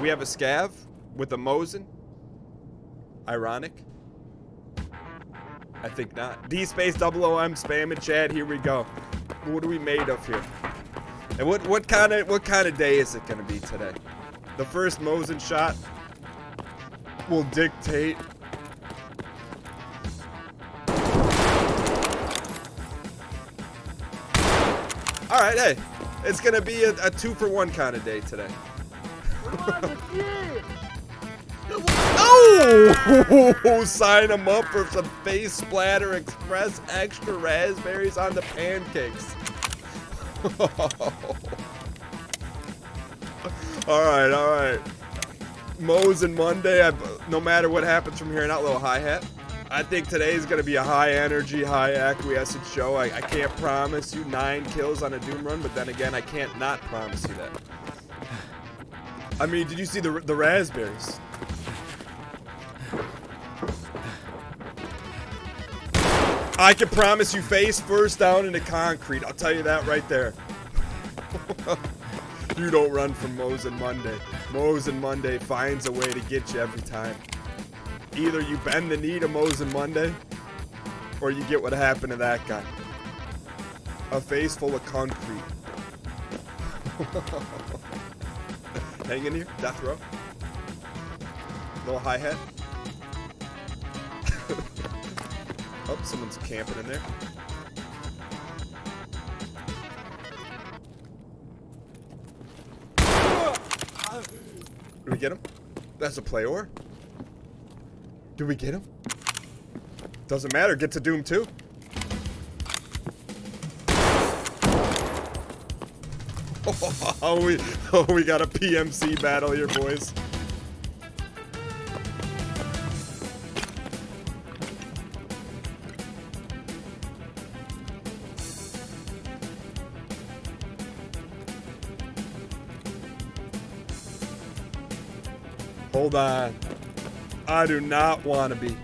We have a scav with a Mosin. Ironic. I think not. D space double OM spam in chat. Here we go. What are we made of here? And what kind of day is it gonna be today? The first Mosin shot will dictate. All right, hey, it's gonna be a 2-for-1 kind of day today. Oh! Sign them up for some face splatter express extra raspberries on the pancakes. All right. Mosin Monday. No matter what happens from here on out, little hi-hat. I think today is going to be a high-energy, high-acquiescence show. I can't promise you 9 kills on a Doom run, but then again, I can't not promise you that. I mean, did you see the raspberries? I can promise you face first down into concrete. I'll tell you that right there. You don't run from Mosin Monday. Mosin Monday finds a way to get you every time. Either you bend the knee to Mosin Monday, or you get what happened to that guy. A face full of concrete. Hang in here, death row. Little hi-hat. Oh, someone's camping in there. Did we get him? That's a player. Did we get him? Doesn't matter. Get to Doom 2. Oh, we got a PMC battle here, boys. Hold on. I do not want to be.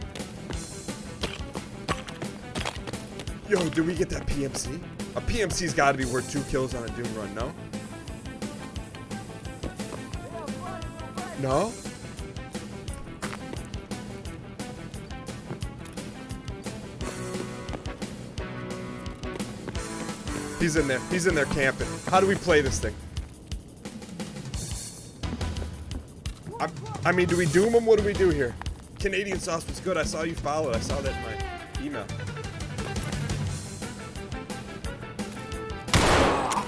Yo, did we get that PMC? A PMC's got to be worth 2 kills on a Doom run, no? No? He's in there. He's in there camping. How do we play this thing? I mean, do we doom him? What do we do here? Canadian sauce was good. I saw you followed. I saw that in my email.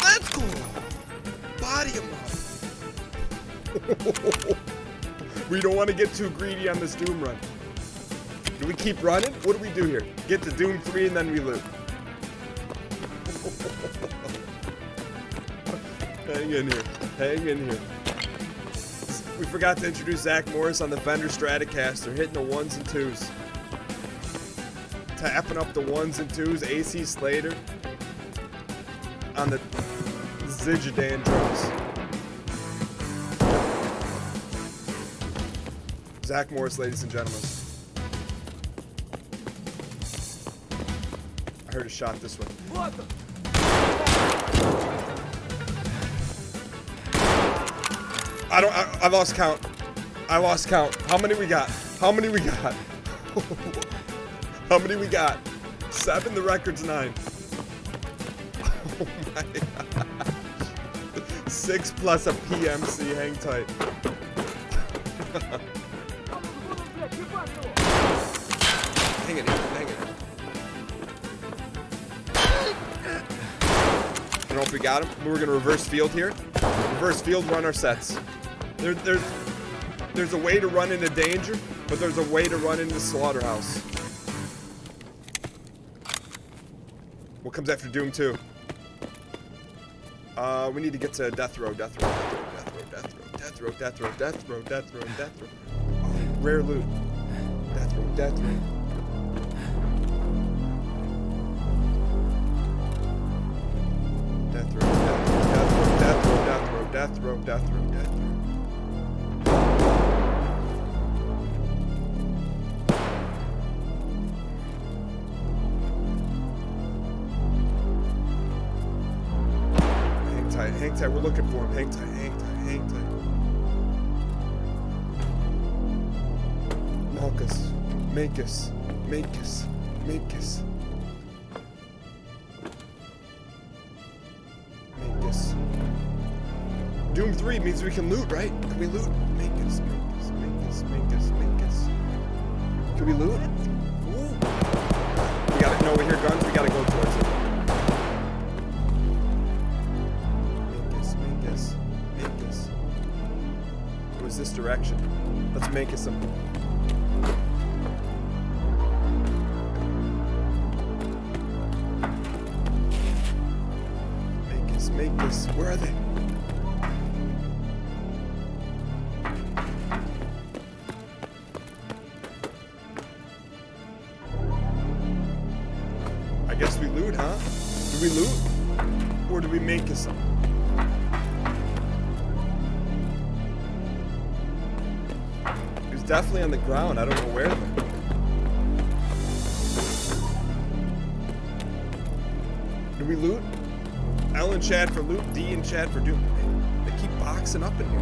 Let's go! Body him up. We don't want to get too greedy on this Doom run. Do we keep running? What do we do here? Get to Doom 3 and then we loot. Hang in here. Hang in here. We forgot to introduce Zach Morris on the Fender Stratocaster, hitting the 1s and 2s. Tapping up the 1s and 2s, AC Slater on the Zigidan drums. Zach Morris, ladies and gentlemen. I heard a shot this way. What the? I lost count. I lost count. How many we got? How many we got? How many we got? 7, the record's 9. Oh my God. 6 plus a PMC, hang tight. Hang in here, hang in here. I don't know if we got him. We're gonna reverse field here. Reverse field, run our sets. There's a way to run into danger, but there's a way to run into slaughterhouse. What comes after Doom 2? We need to get to death row, death row, death row, death row, death row, death row, death row, death row, death row. Oh, rare loot. Death row, death row. Death row, death row, death row, death row, death row, death row, death row. Hang tight, we're looking for him. Hang tight, hang tight, hang tight. Malchus. Mankus. Mankus. Mankus. Mankus. Doom 3 means we can loot, right? Can we loot? Mankus. Mankus. Mankus. Mankus. Mankus. Can we loot? Ooh. We gotta, no, we hear guns, we gotta go towards it. Mankus. Mankus. Mankus. It was this direction. Let's Mankus them. Mankus, where are they? I guess we loot, huh? Do we loot? Or do we Mankus them? He was definitely on the ground. I don't know where though. Do we loot? L in chat for loot, D in chat for doom. They keep boxing up in here.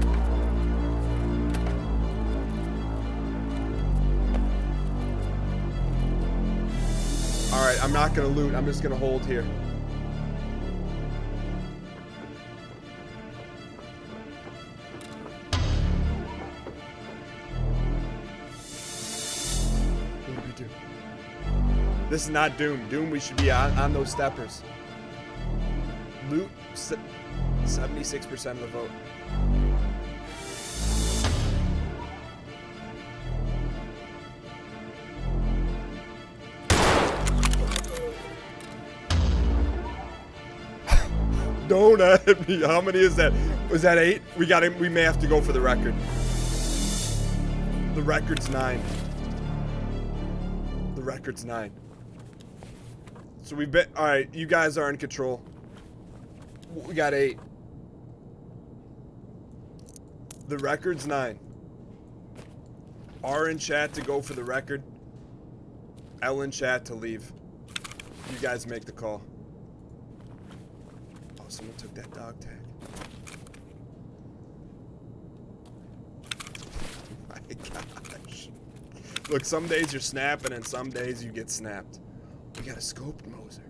Alright, I'm not gonna loot, I'm just gonna hold here. What do we do? This is not Doom. Doom, we should be on those steppers. Loot, 76% of the vote. Don't at me. How many is that? Was that 8? We may have to go for the record. The record's 9. The record's 9. So we bet. All right, you guys are in control. We got 8. The record's 9. R in chat to go for the record. L in chat to leave. You guys make the call. Oh, someone took that dog tag. Oh my gosh. Look, some days you're snapping and some days you get snapped. We got a scoped Moser.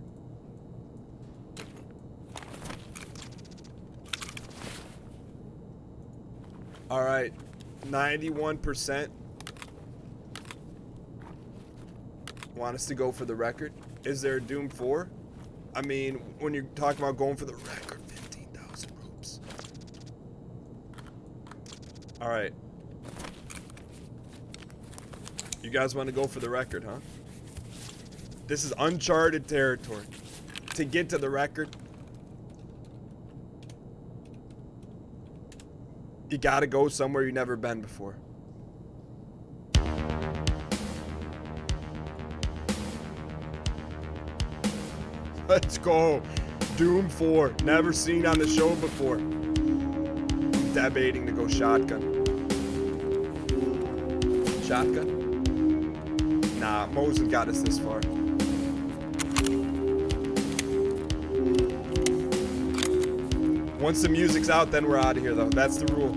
All right, 91% want us to go for the record. Is there a Doom 4? I mean, when you're talking about going for the record, 15,000 ropes. All right. You guys want to go for the record, huh? This is uncharted territory. To get to the record, you gotta go somewhere you've never been before. Let's go. Doom 4. Never seen on the show before. Debating to go shotgun. Shotgun? Nah, Mosin got us this far. Once the music's out, then we're out of here, though. That's the rule.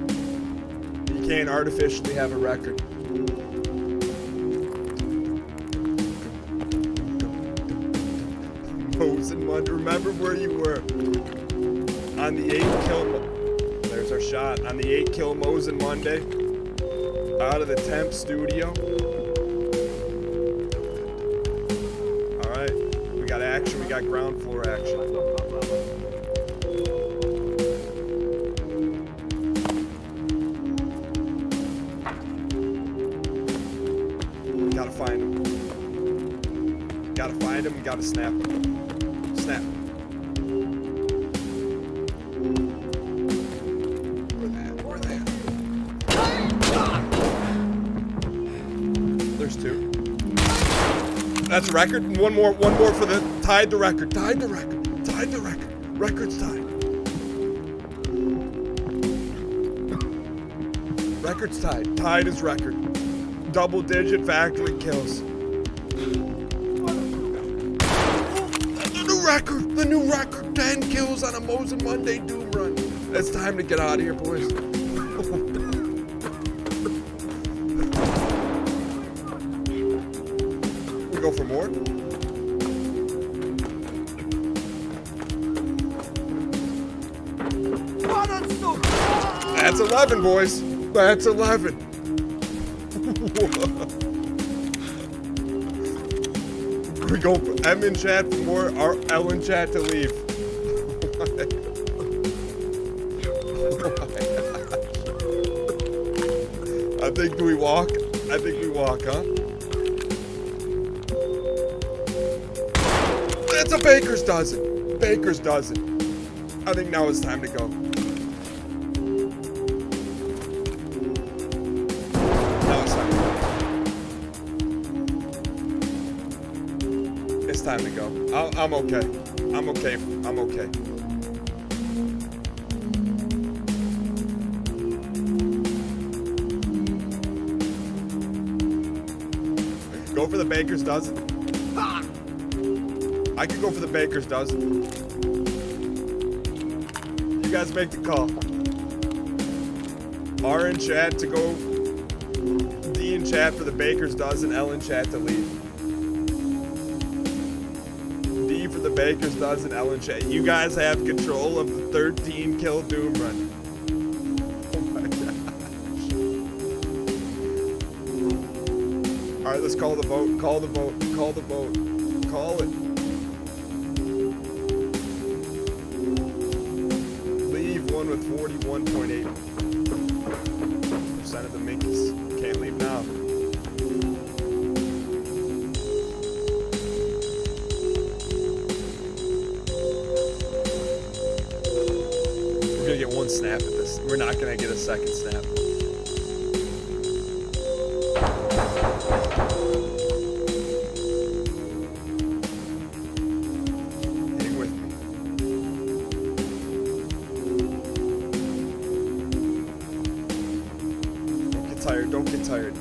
You can't artificially have a record. Mosin Monday, remember where you were. On the 8-kill... There's our shot. On the 8-kill Mosin Monday. Out of the temp studio. Alright. We got action. We got ground floor action. Gotta find him. Gotta find him and gotta snap him. Snap. Where they at? There's 2. That's a record. And one more for the tied the record. Tied the record. Tied the record. Record's tied. Record's tied. Tied is record. Double-digit factory kills. The new record, 10 kills on a Mosin Monday Doom run. It's time to get out of here, boys. go for more? That's 11, boys. That's 11. We go for M in chat for more, or L in chat to leave. I think we walk. I think we walk, huh? That's a baker's dozen. Baker's dozen. I think now it's time to go. Now it's time to go. It's time to go. I'm okay. I'm okay. I'm okay. Go for the baker's dozen. I could go for the baker's dozen. You guys make the call. R in chat to go. D in chat for the baker's dozen. L in chat to leave. D for the baker's dozen. L in chat. You guys have control of the 13 kill Doom run. Oh my gosh. Alright, let's call the vote. Call the vote. Call the vote. Call it. One with 41.8% of the Minkies. Can't leave now. We're gonna get one snap at this. We're not gonna get a second snap. Don't get tired.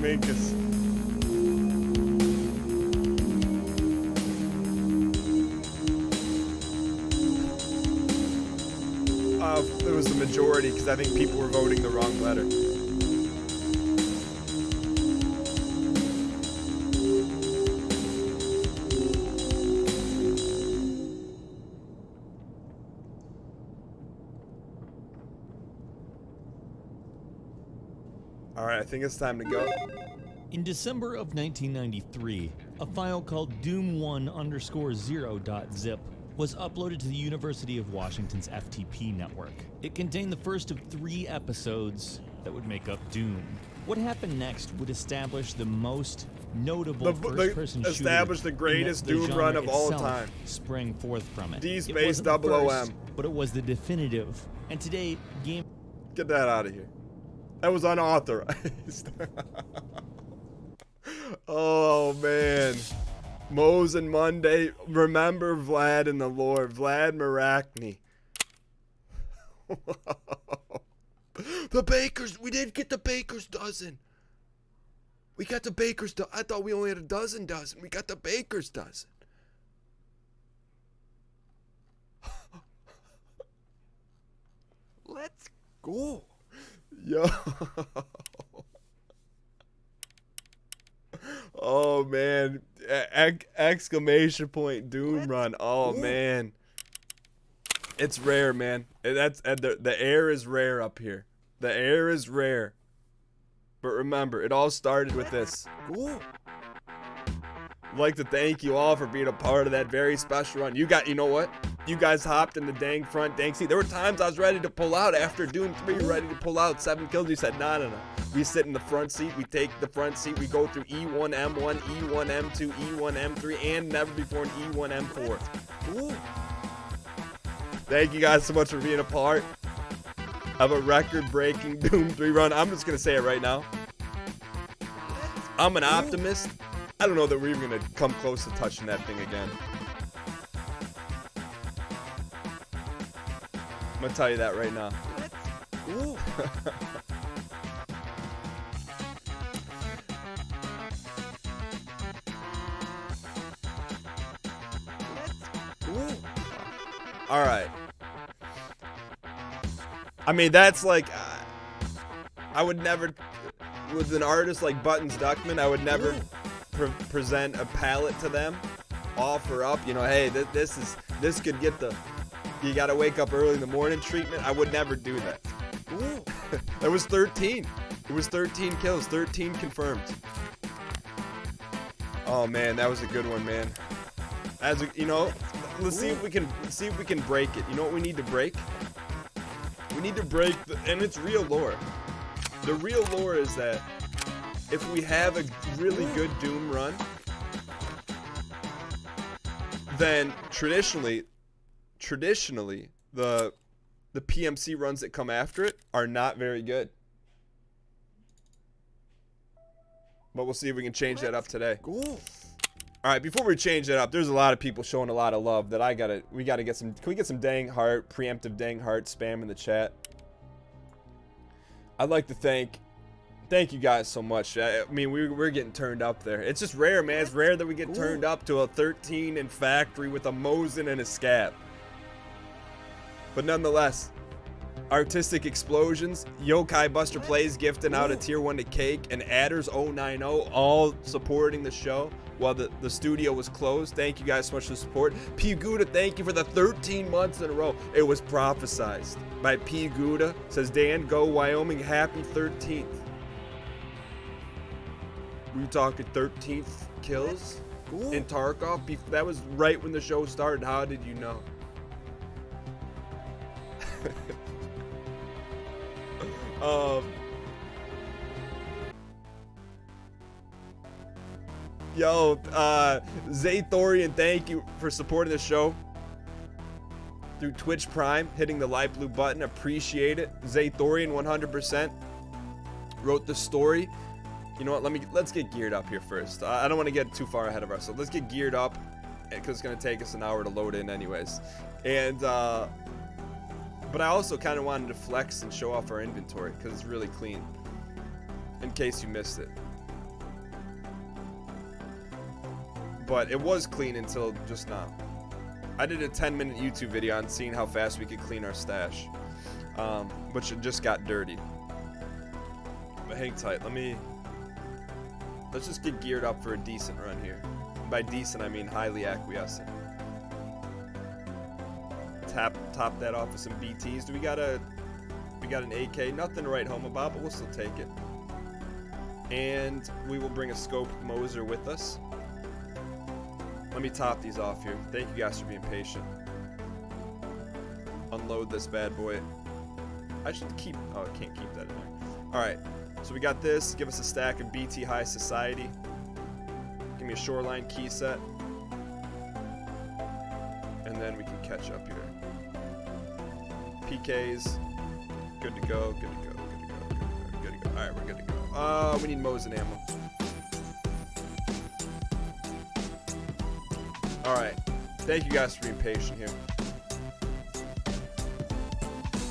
Make us. It was the majority because I think people were voting the wrong letter. Alright, I think it's time to go. In December of 1993, a file called doom1_0.zip was uploaded to the University of Washington's FTP network. It contained the first of 3 episodes that would make up Doom. What happened next would establish the most notable first-person shooter. Establish the greatest Doom run of all time. Sprang forth from it. D space double OM. But it was the definitive. And today, game. Get that out of here. That was unauthorized. Oh man. Mosin Monday. Remember Vlad and the Lord. Vlad Marachny. The Bakers. We didn't get the Baker's dozen. We got the Baker's dozen. I thought we only had a dozen. We got the Baker's dozen. Let's go. Yo. Oh man. Exclamation point Doom run. Oh man. It's rare, man. The air is rare up here. The air is rare. But remember, it all started with this. I'd like to thank you all for being a part of that very special run. You know what? You guys hopped in the dang front dang seat. There were times I was ready to pull out after Doom 3, ready to pull out 7 kills. You said, no. We sit in the front seat. We take the front seat. We go through E1, M1, E1, M2, E1, M3, and never before an E1, M4. Ooh. Thank you guys so much for being a part of a record-breaking Doom 3 run. I'm just going to say it right now. I'm an optimist. I don't know that we're even going to come close to touching that thing again. I'm going to tell you that right now. Ooh. All right. I mean, that's like I would never, with an artist like Buttons Duckman, I would never present a palette to them, offer up, you know, hey, this could get the, you gotta wake up early in the morning treatment. I would never do that. That was 13. It was 13 kills, 13 confirmed. Oh man, that was a good one, man. As a, you know, let's see if we can break it. You know what we need to break? We need to break and it's real lore. The real lore is that if we have a really good Doom run, then traditionally the PMC runs that come after it are not very good. But we'll see if we can change that up today. Cool. All right, before we change that up, there's a lot of people showing a lot of love that we gotta get some. Can we get some dang heart, preemptive dang heart spam in the chat? I'd like to thank you guys so much. I mean, we're getting turned up there. It's just rare, man. It's rare that we get turned up to a 13 in factory with a Mosin and a scab. But nonetheless, Artistic Explosions, Yokai Buster Plays gifting out a tier 1 to Cake, and Adders 090 all supporting the show while the studio was closed. Thank you guys so much for the support. P. Gouda, thank you for the 13 months in a row. It was prophesized by P. Gouda. Says, Dan, go Wyoming, happy 13th. We were talking 13th kills in Tarkov. That was right when the show started. How did you know? Zaythorian, thank you for supporting the show through Twitch Prime, hitting the light blue button. Appreciate it. Zaythorian 100% wrote the story. You know what? Let's get geared up here first. I don't want to get too far ahead of ourselves. Let's get geared up because it's gonna take us an hour to load in, anyways. And but I also kind of wanted to flex and show off our inventory because it's really clean. In case you missed it. But it was clean until just now. I did a 10-minute YouTube video on seeing how fast we could clean our stash, which it just got dirty. But hang tight. Let's just get geared up for a decent run here. By decent, I mean highly acquiescent. Top that off with some BTs. We got an AK. Nothing to write home about, but we'll still take it. And we will bring a scoped Moser with us. Let me top these off here. Thank you guys for being patient. Unload this bad boy. I should keep... Oh, I can't keep that in there. Alright. So we got this. Give us a stack of BT High Society. Give me a Shoreline key set. And then we can catch up here. PKs. Good to go. Good to go. Good to go. Good to go. Alright, we're good to go. We need Mosin ammo. Alright. Thank you guys for being patient here.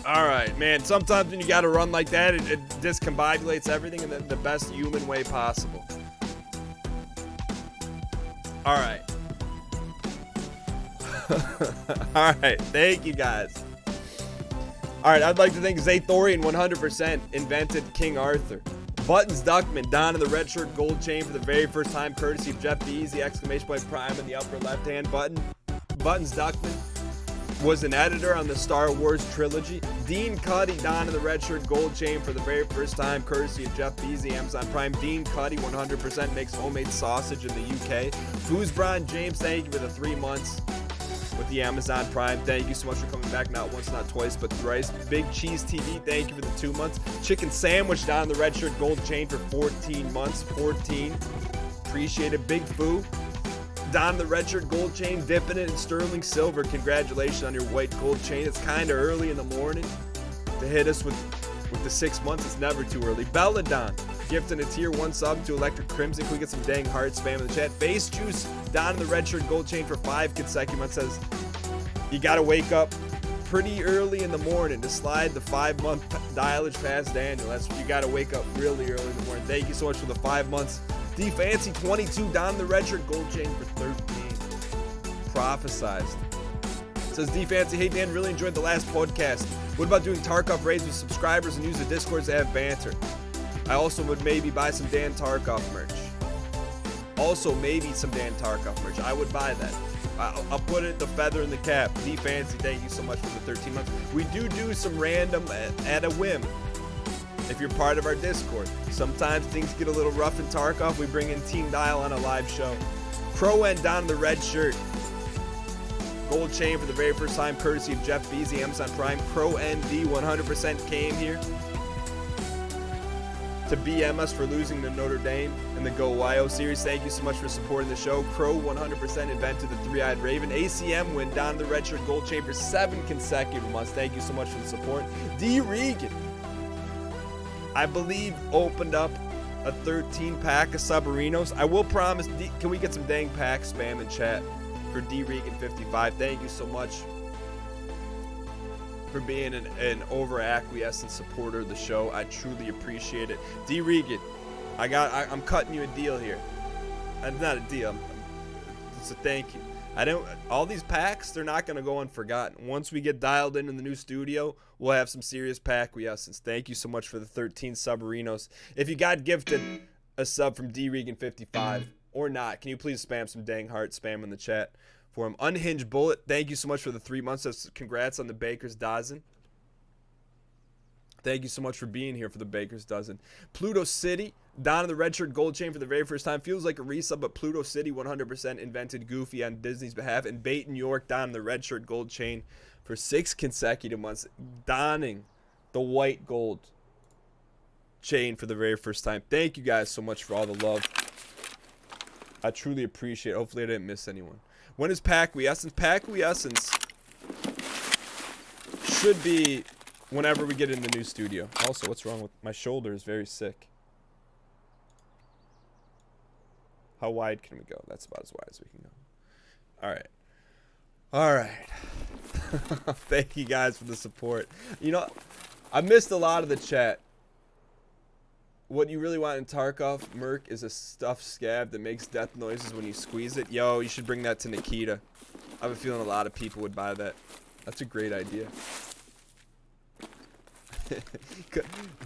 Alright, man. Sometimes when you gotta run like that, it discombobulates everything in the best human way possible. Alright. Alright, thank you guys. Alright, I'd like to thank Zaythorian 100% invented King Arthur. Buttons Duckman, Don in the red shirt gold chain for the very first time, courtesy of Jeff Beasy, exclamation point Prime in the upper left hand button. Buttons Duckman was an editor on the Star Wars trilogy. Dean Cuddy, Don in the red shirt gold chain for the very first time, courtesy of Jeff Beasy, Amazon Prime. Dean Cuddy 100% makes homemade sausage in the UK. Foosbron James, thank you for the 3 months with the Amazon Prime. Thank you so much for coming back, not once, not twice, but thrice. Big Cheese TV, thank you for the 2 months. Chicken Sandwich, Don in the red shirt gold chain for 14 months. 14. Appreciate it. Big Foo, Don the red shirt gold chain, dipping it in sterling silver. Congratulations on your white gold chain. It's kind of early in the morning to hit us with the 6 months. It's never too early. Belladon gifting a tier 1 sub to Electric Crimson. Can we get some dang hard spam in the chat? Face Juice, Don in the red shirt gold chain for 5 consecutive months, says you gotta wake up pretty early in the morning to slide the 5-month dialage past Daniel. That's you gotta wake up really early in the morning. Thank you so much for the 5 months. D Fancy 22, Don the red shirt gold chain for 13. Prophesized. Says D Fancy, hey Dan, really enjoyed the last podcast. What about doing Tarkov raids with subscribers and use the Discords to have banter? I also would maybe buy some Dan Tarkov merch. Also, maybe some Dan Tarkov merch. I would buy that. I'll put it the feather in the cap. D Fancy, thank you so much for the 13 months. We do some random at a whim. If you're part of our Discord, sometimes things get a little rough in Tarkov. We bring in Team Dial on a live show. Crow went down the red shirt. Gold chain for the very first time, courtesy of Jeff Beasy, Amazon Prime. Crow ND 100% came here to BM us for losing to Notre Dame in the Go YO series. Thank you so much for supporting the show. Crow 100% invented the three-eyed raven. ACM went down the red shirt gold chain for 7 consecutive months. Thank you so much for the support. D Regan, I believe, opened up a 13-pack of Submarinos. I will promise, can we get some dang pack spam in chat for D Regan 55? Thank you so much for being an over-acquiescent supporter of the show. I truly appreciate it. D Regan, I'm cutting you a deal here. Not a deal. It's a thank you. All these packs, they're not going to go unforgotten. Once we get dialed in the new studio, we'll have some serious pack acquiescence. Thank you so much for the 13 Submarinos. If you got gifted a sub from D Regan 55 or not, can you please spam some dang heart spam in the chat for him? Unhinged Bullet, thank you so much for the 3 months. Congrats on the Baker's Dozen. Thank you so much for being here for the Baker's Dozen. Pluto City, down in the red shirt gold chain for the very first time. Feels like a resub, but Pluto City 100% invented Goofy on Disney's behalf. And Bait New York down in the red shirt gold chain for 6 consecutive months, donning the white gold chain for the very first time. Thank you guys so much for all the love. I truly appreciate it. Hopefully I didn't miss anyone. When is Pack Acquiescence? Pack Acquiescence should be whenever we get in the new studio. Also, what's wrong with my shoulder? Is very sick. How wide can we go? That's about as wide as we can go. All right. Thank you guys for the support. You know, I missed a lot of the chat. What you really want in Tarkov, Merc, is a stuffed scab that makes death noises when you squeeze it. Yo, you should bring that to Nikita. I have a feeling a lot of people would buy that. That's a great idea.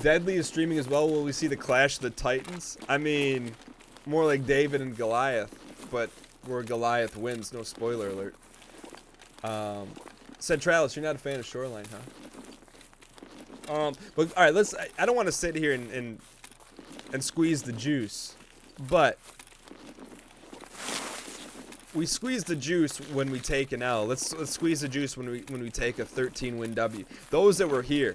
Deadly is streaming as well. Will we see the Clash of the Titans? I mean, more like David and Goliath, but where Goliath wins. No spoiler alert. Centralis, you're not a fan of Shoreline, huh? But all right, I don't want to sit here and squeeze the juice, but we squeeze the juice when we take an L. Let's squeeze the juice when we take a 13-win W. Those that were here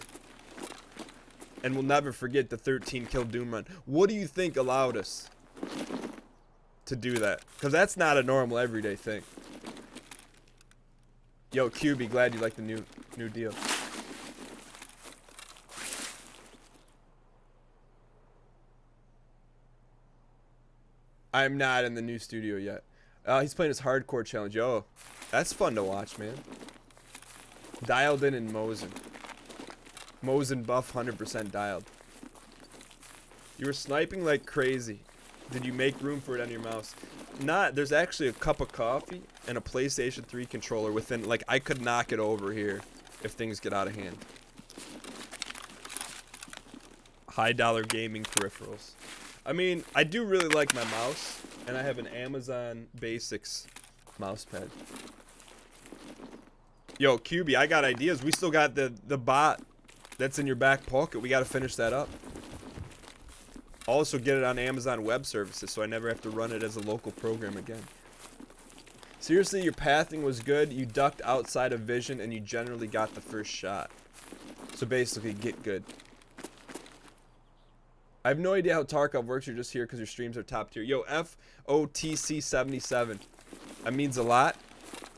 and will never forget the 13-kill Doom run. What do you think allowed us to do that? Because that's not a normal everyday thing. Yo, QB, glad you like the new deal. I'm not in the new studio yet. He's playing his hardcore challenge. Yo, that's fun to watch, man. Dialed in Mosin. Mosin buff 100% dialed. You were sniping like crazy. Did you make room for it on your mouse? There's actually a cup of coffee and a PlayStation 3 controller within, like, I could knock it over here if things get out of hand. High dollar gaming peripherals. I mean, I do really like my mouse, and I have an Amazon Basics mouse pad. Yo, QB, I got ideas. We still got the bot that's in your back pocket. We got to finish that up. Also get it on Amazon Web Services so I never have to run it as a local program again. Seriously, your pathing was good. You ducked outside of vision and you generally got the first shot. So basically, get good. I have no idea how Tarkov works. You're just here because your streams are top tier. Yo, FOTC77. That means a lot.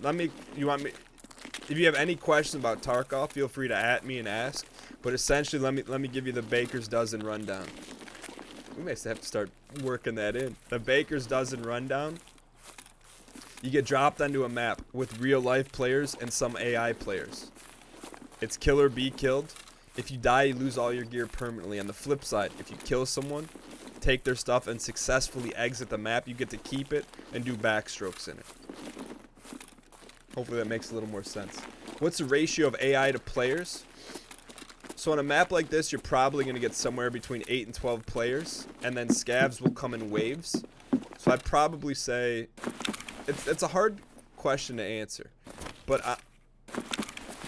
If you have any questions about Tarkov, feel free to @ me and ask. But essentially, let me give you the Baker's Dozen rundown. We may have to start working that in. The Baker's Dozen rundown. You get dropped onto a map with real life players and some AI players. It's kill or be killed. If you die, you lose all your gear permanently. On the flip side, if you kill someone, take their stuff, and successfully exit the map, you get to keep it and do backstrokes in it. Hopefully that makes a little more sense. What's the ratio of AI to players? So on a map like this, you're probably going to get somewhere between 8 and 12 players, and then scavs will come in waves. So I'd probably say it's a hard question to answer, but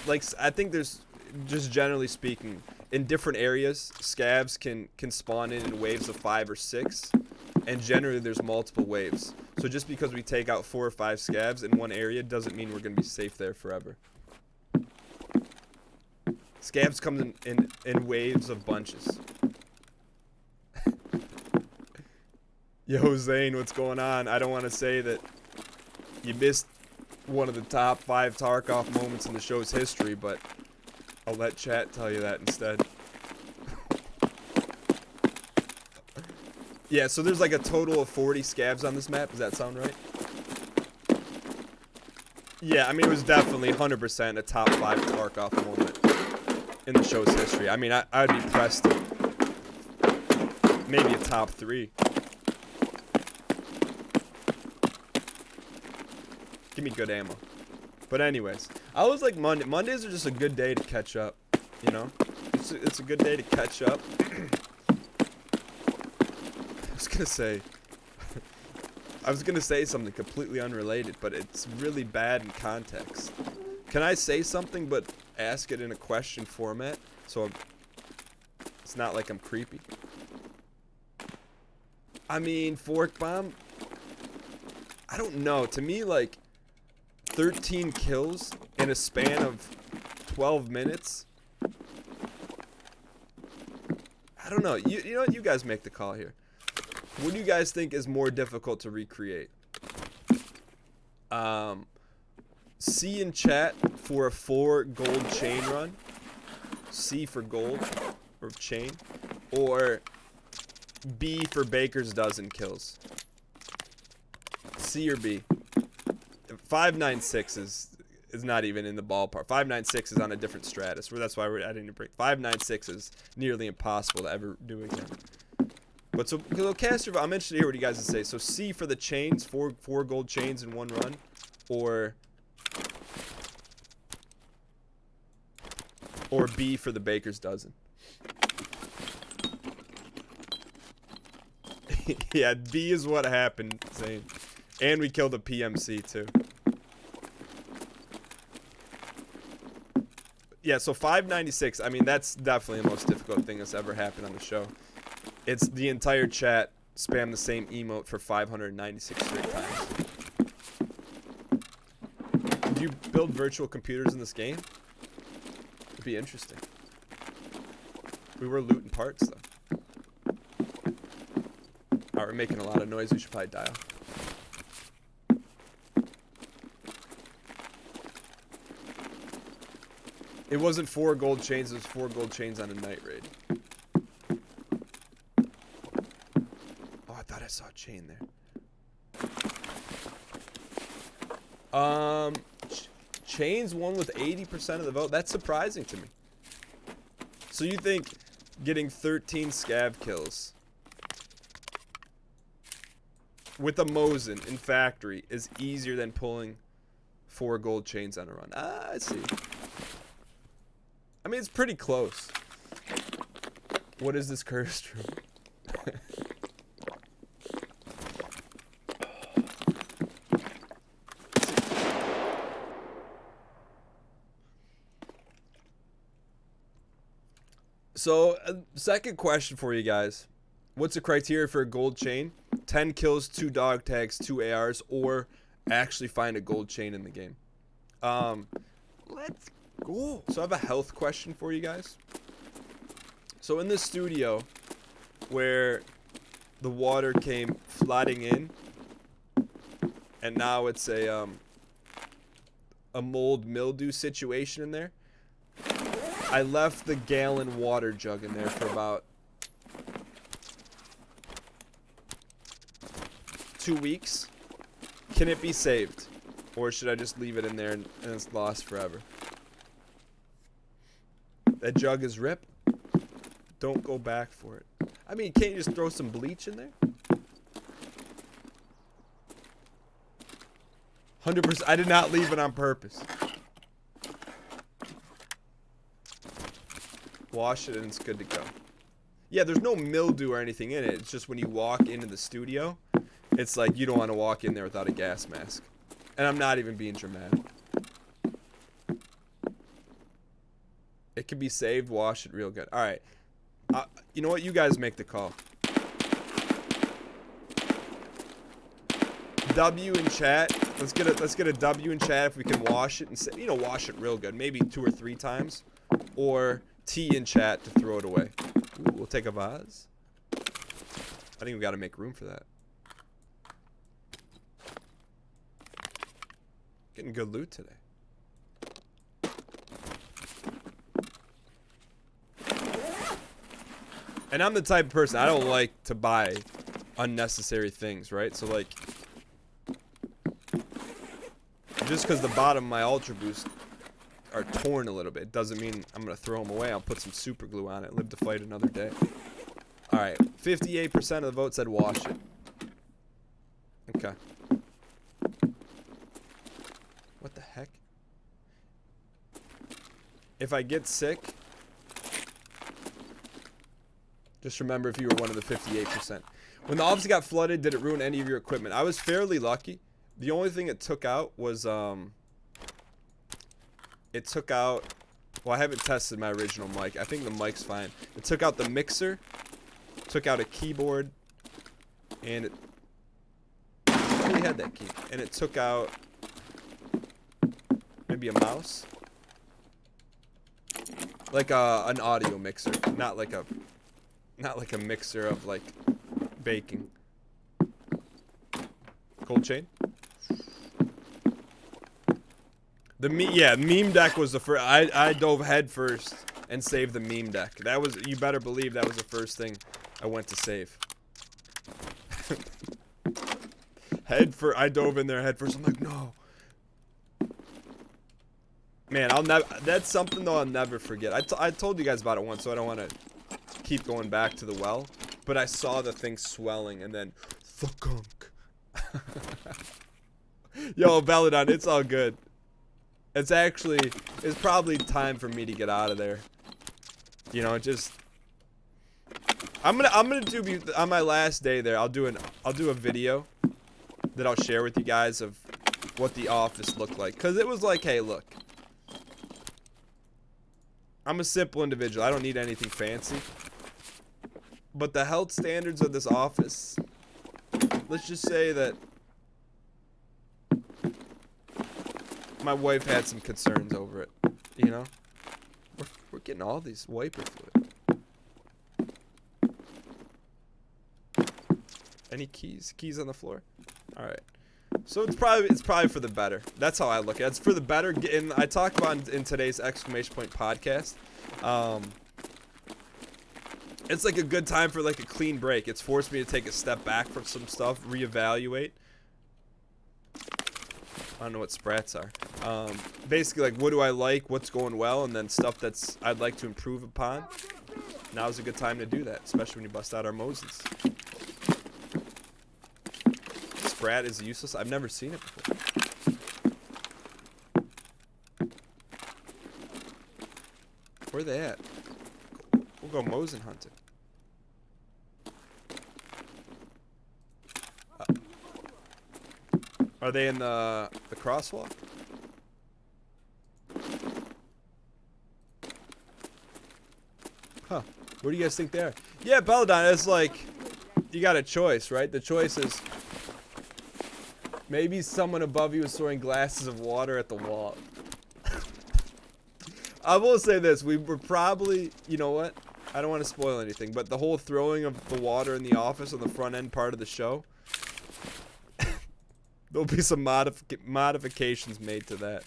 I think there's, just generally speaking, in different areas, scavs can spawn in waves of 5 or 6, and generally there's multiple waves. So just because we take out 4 or 5 scavs in one area doesn't mean we're going to be safe there forever. Scavs come in waves of bunches. Yo, Zane, what's going on? I don't want to say that you missed one of the top 5 Tarkov moments in the show's history, but I'll let chat tell you that instead. Yeah, so there's like a total of 40 scavs on this map. Does that sound right? Yeah, I mean, it was definitely 100% a top 5 Tarkov moment in the show's history. I mean, I'd be pressed to maybe a top 3. Give me good ammo. But anyways, I was like Mondays are just a good day to catch up, you know? It's a good day to catch up. I was gonna say something completely unrelated, but it's really bad in context. Can I say something but ask it in a question format, so it's not like I'm creepy? I mean, Fork Bomb, I don't know. To me, like, 13 kills in a span of 12 minutes. I don't know. You know what? You guys make the call here. What do you guys think is more difficult to recreate? C in chat for a 4 gold chain run. C for gold or chain. Or B for Baker's dozen kills. C or B? 596 is not even in the ballpark. 596 is on a different stratus. That's why I didn't bring 596 is nearly impossible to ever do again. But so Caster, I'm interested to hear what you guys would say. So C for the chains, four gold chains in one run, or B for the Baker's dozen. Yeah, B is what happened, Zane. And we killed a PMC too. Yeah, so 596, I mean, that's definitely the most difficult thing that's ever happened on the show. It's the entire chat spam the same emote for 596 straight times. Do you build virtual computers in this game? It'd be interesting. We were looting parts, though. Alright, we're making a lot of noise. We should probably dial. It wasn't 4 gold chains, it was 4 gold chains on a night raid. Oh, I thought I saw a chain there. Chains won with 80% of the vote. That's surprising to me. So you think getting 13 scav kills with a Mosin in factory is easier than pulling 4 gold chains on a run? I see. I mean, it's pretty close. What is this cursed room? So, second question for you guys. What's the criteria for a gold chain? 10 kills, 2 dog tags, 2 ARs, or actually find a gold chain in the game. Let's go. So I have a health question for you guys. So in this studio where the water came flooding in, and now it's a mold mildew situation in there, I left the gallon water jug in there for about 2 weeks. Can it be saved? Or should I just leave it in there and it's lost forever? That jug is ripped. Don't go back for it. I mean, can't you just throw some bleach in there? 100%. I did not leave it on purpose. Wash it and it's good to go. Yeah, there's no mildew or anything in it. It's just when you walk into the studio, it's like you don't want to walk in there without a gas mask. And I'm not even being dramatic. It can be saved. Wash it real good. All right. You know what? You guys make the call. W in chat. Let's get a W in chat if we can wash it and say, wash it real good. Maybe 2 or 3 times. Or T in chat to throw it away. Ooh, we'll take a vase. I think we got to make room for that. Getting good loot today. And I'm the type of person, I don't like to buy unnecessary things, right? So like, just because the bottom of my Ultra Boost are torn a little bit doesn't mean I'm going to throw them away. I'll put some super glue on it and live to fight another day. Alright, 58% of the vote said wash it. Okay. What the heck? If I get sick, just remember if you were one of the 58%. When the office got flooded, did it ruin any of your equipment? I was fairly lucky. The only thing it took out was, it took out, well, I haven't tested my original mic. I think the mic's fine. It took out the mixer, took out a keyboard, and it, I already had that key. And it took out maybe a mouse. Like an audio mixer, not like a mixer of like baking. Cold chain. Meme deck was the first. I dove head first and saved the meme deck. That was, you better believe that was the first thing I went to save. I dove in there head first. I'm like, no. Man, that's something though I'll never forget. I told you guys about it once, so I don't want to keep going back to the well. But I saw the thing swelling and then thunk. Yo, Belladon, it's all good. It's probably time for me to get out of there. I'm gonna do, on my last day there, I'll do a video that I'll share with you guys of what the office looked like. Cause it was like, hey, look. I'm a simple individual. I don't need anything fancy. But the health standards of this office, let's just say that my wife had some concerns over it, We're getting all these wiper fluid. Any keys? Keys on the floor? All right. So it's probably for the better. That's how I look at it. It's for the better. And I talked about in today's exclamation point podcast. It's like a good time for like a clean break. It's forced me to take a step back from some stuff, reevaluate. I don't know what sprats are. Basically, like, what do I like? What's going well? And then stuff that's I'd like to improve upon. Now's a good time to do that, especially when you bust out our Mosins. Sprat is useless. I've never seen it before. Where are they at? We'll go Mosin hunting. Are they in the crosswalk? Huh. Where do you guys think they are? Yeah, Belladon, it's like, you got a choice, right? The choice is maybe someone above you is throwing glasses of water at the wall. I will say this, we were probably, you know what? I don't want to spoil anything, but the whole throwing of the water in the office on the front end part of the show, there'll be some modifications made to that.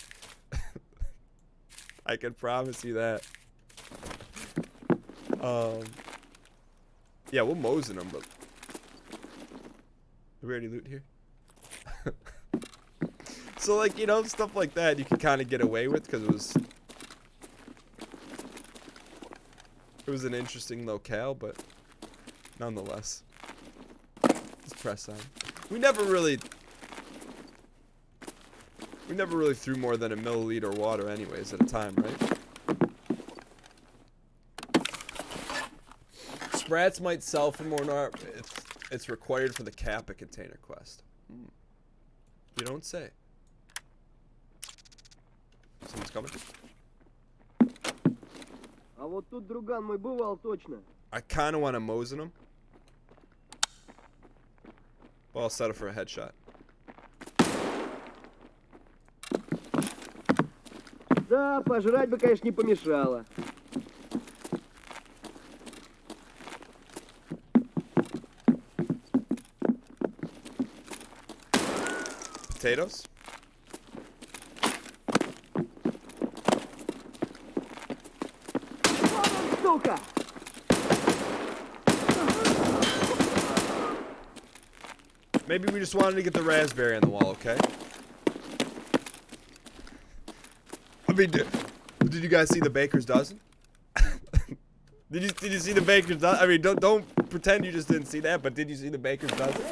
I can promise you that. Yeah, we'll Mosin them, but do we already loot here? So, like, stuff like that you can kind of get away with because it was an interesting locale, but nonetheless, let's press on. We never really threw more than a milliliter of water anyways at a time, right? Sprats might sell for more. It's required for the Kappa container quest. You don't say. Someone's coming. А вот тут друган мой бывал точно. I kind of want to Mosin him. Well, I'll settle for a headshot. Да, пожрать бы, конечно, не помешало. Potatoes? Сука! Maybe we just wanted to get the raspberry on the wall, okay? I mean, did you guys see the baker's dozen? Did you see the baker's dozen? I mean, don't pretend you just didn't see that, but did you see the baker's dozen?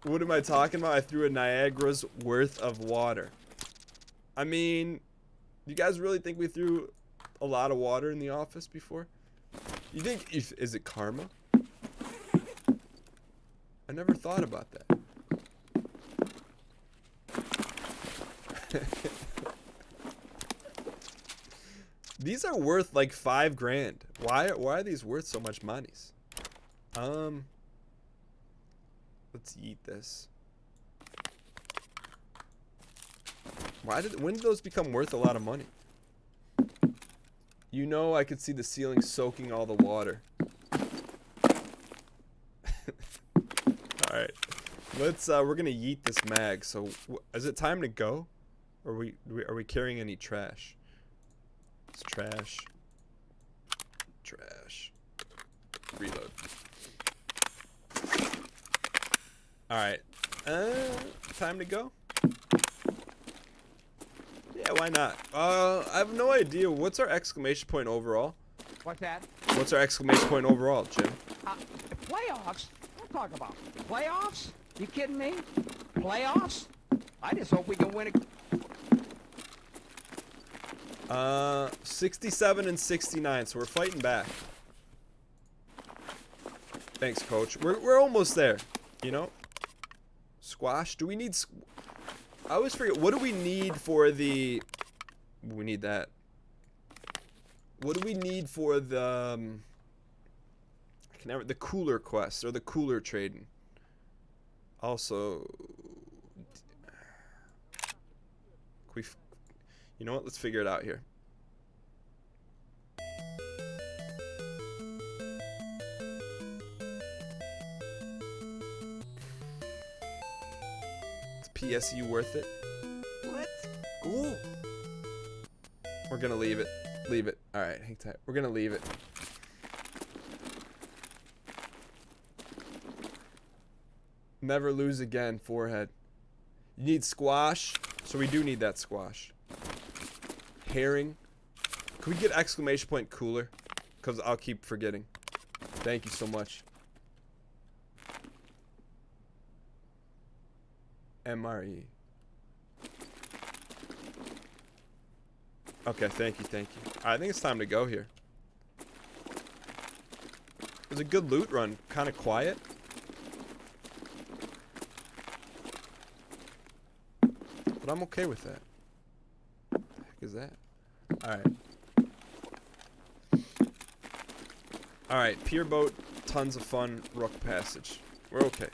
What am I talking about? I threw a Niagara's worth of water. I mean, you guys really think we threw a lot of water in the office before? You think, is it karma? I never thought about that. These are worth like $5 grand. Why are these worth so much monies? Let's eat this. When did those become worth a lot of money? You know, I could see the ceiling soaking all the water. All right, let's. We're gonna yeet this mag. So, is it time to go? Or are we carrying any trash? It's trash. Trash. Reload. All right. Time to go. Yeah, why not? I have no idea. What's our exclamation point overall? What's that? What's our exclamation point overall, Jim? Playoffs? Don't talk about playoffs. You kidding me? Playoffs? I just hope we can win a... 67 and 69, so we're fighting back. Thanks, coach. We're almost there, you know? Squash? Do we need... I always forget, what do we need for the... We need that. What do we need for the... I can never... The cooler quest, or the cooler trading. Also... You know what? Let's figure it out here. Is PSU worth it? Let's go. We're gonna leave it. Leave it. Alright, hang tight. We're gonna leave it. Never lose again, forehead. You need squash, so we do need that squash. Herring. Can we get exclamation point cooler? Because I'll keep forgetting. Thank you so much. MRE. Okay, thank you, thank you. I think it's time to go here. It was a good loot run. Kind of quiet. But I'm okay with that. What the heck is that? Alright. Alright, pier boat, tons of fun, Rook Passage. We're okay.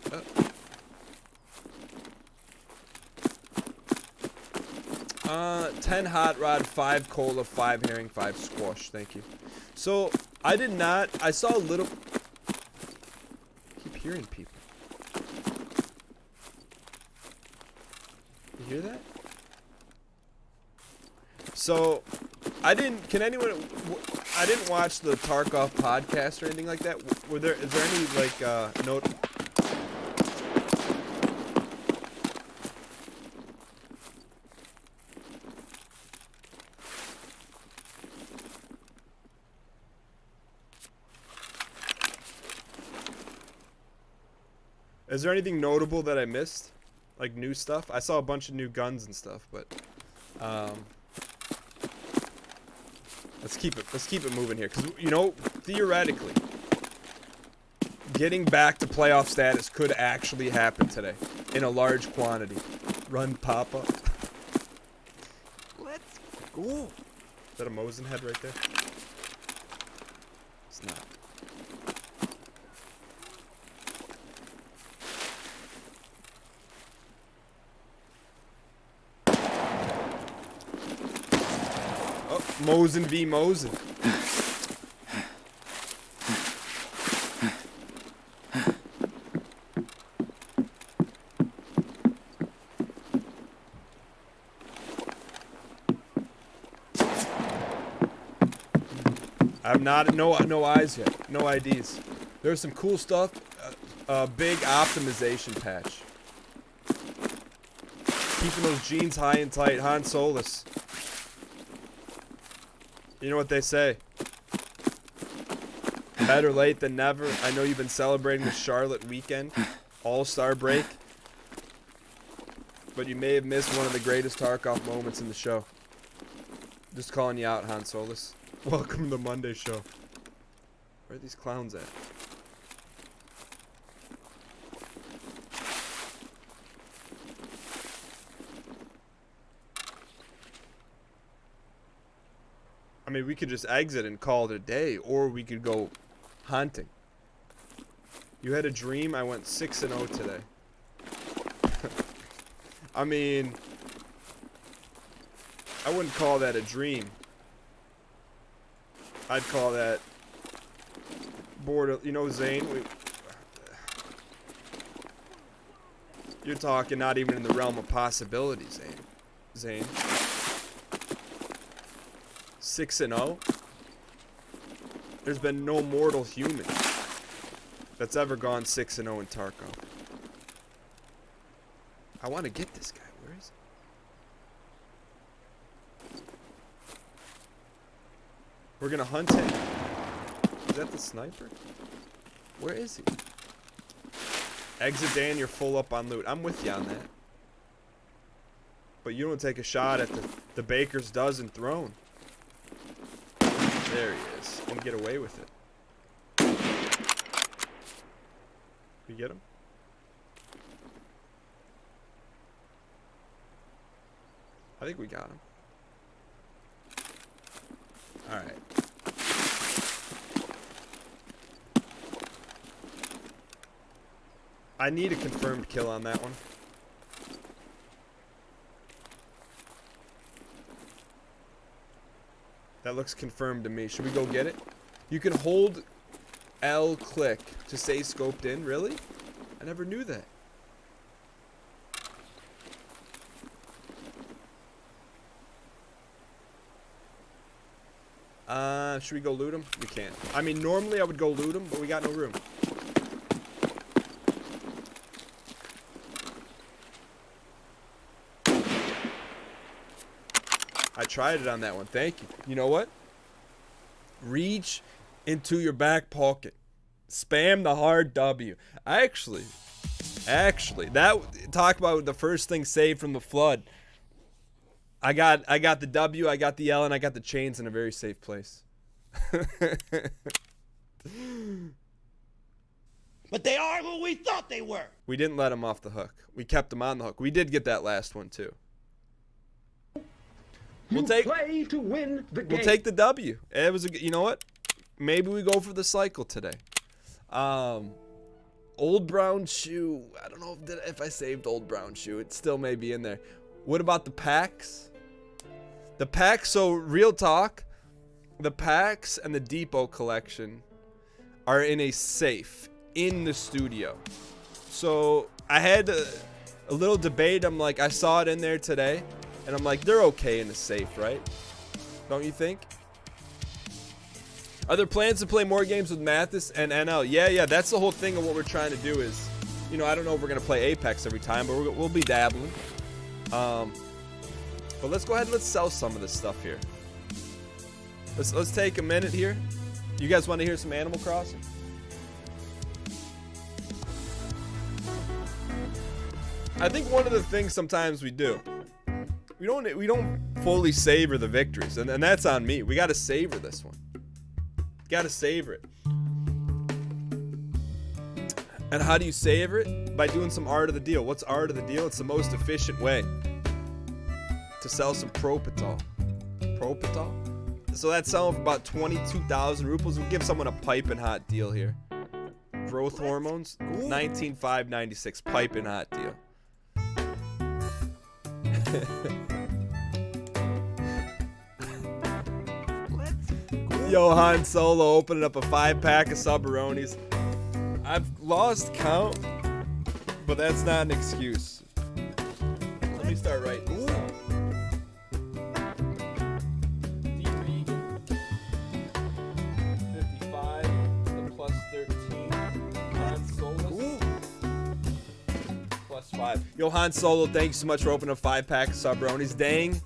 10 hot rod, 5 cola, 5 herring, 5 squash. Thank you. So, I did not... I saw a little... I keep hearing people. You hear that? So, I didn't... Can anyone... I didn't watch the Tarkov podcast or anything like that. Is there any, like, note... Is there anything notable that I missed? Like new stuff? I saw a bunch of new guns and stuff, but Let's keep it moving here, because you know, theoretically, getting back to playoff status could actually happen today in a large quantity. Run, Papa. Let's go. Is that a Mosin head right there? It's not. Oh, Mosin v. Mosin. I've not no eyes yet, no IDs. There's some cool stuff. Big optimization patch. Keeping those jeans high and tight. Han Solus. You know what they say. Better late than never. I know you've been celebrating the Charlotte weekend, All-Star break, but you may have missed one of the greatest Tarkov moments in the show. Just calling you out, Han Solus. Welcome to the Monday show. Where are these clowns at? I mean, we could just exit and call it a day, or we could go hunting. You had a dream? I went 6-0 today. I mean, I wouldn't call that a dream. I'd call that border. You know, Zane, you're talking not even in the realm of possibility, Zane. 6-0. There's been no mortal human that's ever gone 6-0 in Tarkov. I want to get this guy. Where is he? We're gonna hunt him. Is that the sniper? Where is he? Exit Dan, you're full up on loot. I'm with you on that. But you don't take a shot at the baker's dozen throne. There he is. And get away with it. We get him? I think we got him. Alright. I need a confirmed kill on that one. That looks confirmed to me. Should we go get it? You can hold L click to stay scoped in. Really? I never knew that. Should we go loot him? We can't. I mean, normally I would go loot him, but we got no room. I tried it on that one. Thank you. You know what? Reach into your back pocket. Spam the hard W. Actually, that talk about the first thing saved from the flood. I got the W, I got the L, and I got the chains in a very safe place. But they are who we thought they were. We didn't let them off the hook. We kept them on the hook. We did get that last one too. We'll take to win the game. We'll take the W. It was you know what? Maybe we go for the cycle today. Old brown shoe. I don't know if I saved old brown shoe. It still may be in there. What about the packs? The packs. So real talk. The packs and the depot collection are in a safe in the studio. So I had a little debate. I'm like, I saw it in there today, and I'm like, they're okay in the safe, right? Don't you think? Are there plans to play more games with Mathis and NL? Yeah, that's the whole thing of what we're trying to do is, you know, I don't know if we're going to play Apex every time, but we'll be dabbling. But let's go ahead and let's sell some of this stuff here. Let's take a minute here. You guys want to hear some Animal Crossing? I think one of the things sometimes we do We don't fully savor the victories, and that's on me. We got to savor this one. Got to savor it. And how do you savor it? By doing some art of the deal. What's art of the deal? It's the most efficient way to sell some Propital. Propital? So that's selling for about 22,000 rupees. We'll give someone a piping hot deal here. Growth hormones, 19,596. Piping hot deal. Yo, Han Solo opening up a 5-pack of Subaronis. I've lost count, but that's not an excuse. Let me start writing this down. D-Regan, 55, the plus 13. Han Solo, plus 5. Yo, Han Solo, thank you so much for opening a 5-pack of Subaronis. Dang.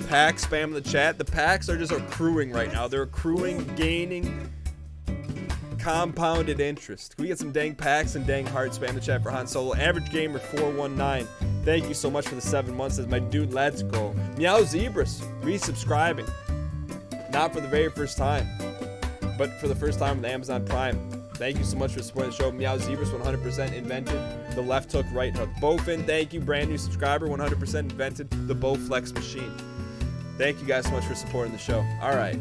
Pack spam in the chat. The packs are just accruing right now. They're accruing, gaining compounded interest. Can we get some dang packs and dang heart spam in the chat for Han Solo? Average Gamer 419. Thank you so much for the 7 months. As my dude, let's go. Meow Zebras resubscribing. Not for the very first time, but for the first time with Amazon Prime. Thank you so much for supporting the show. Meow Zebras 100% invented the left hook, right hook. Bowfin, thank you. Brand new subscriber 100% invented the Bowflex machine. Thank you guys so much for supporting the show. All right.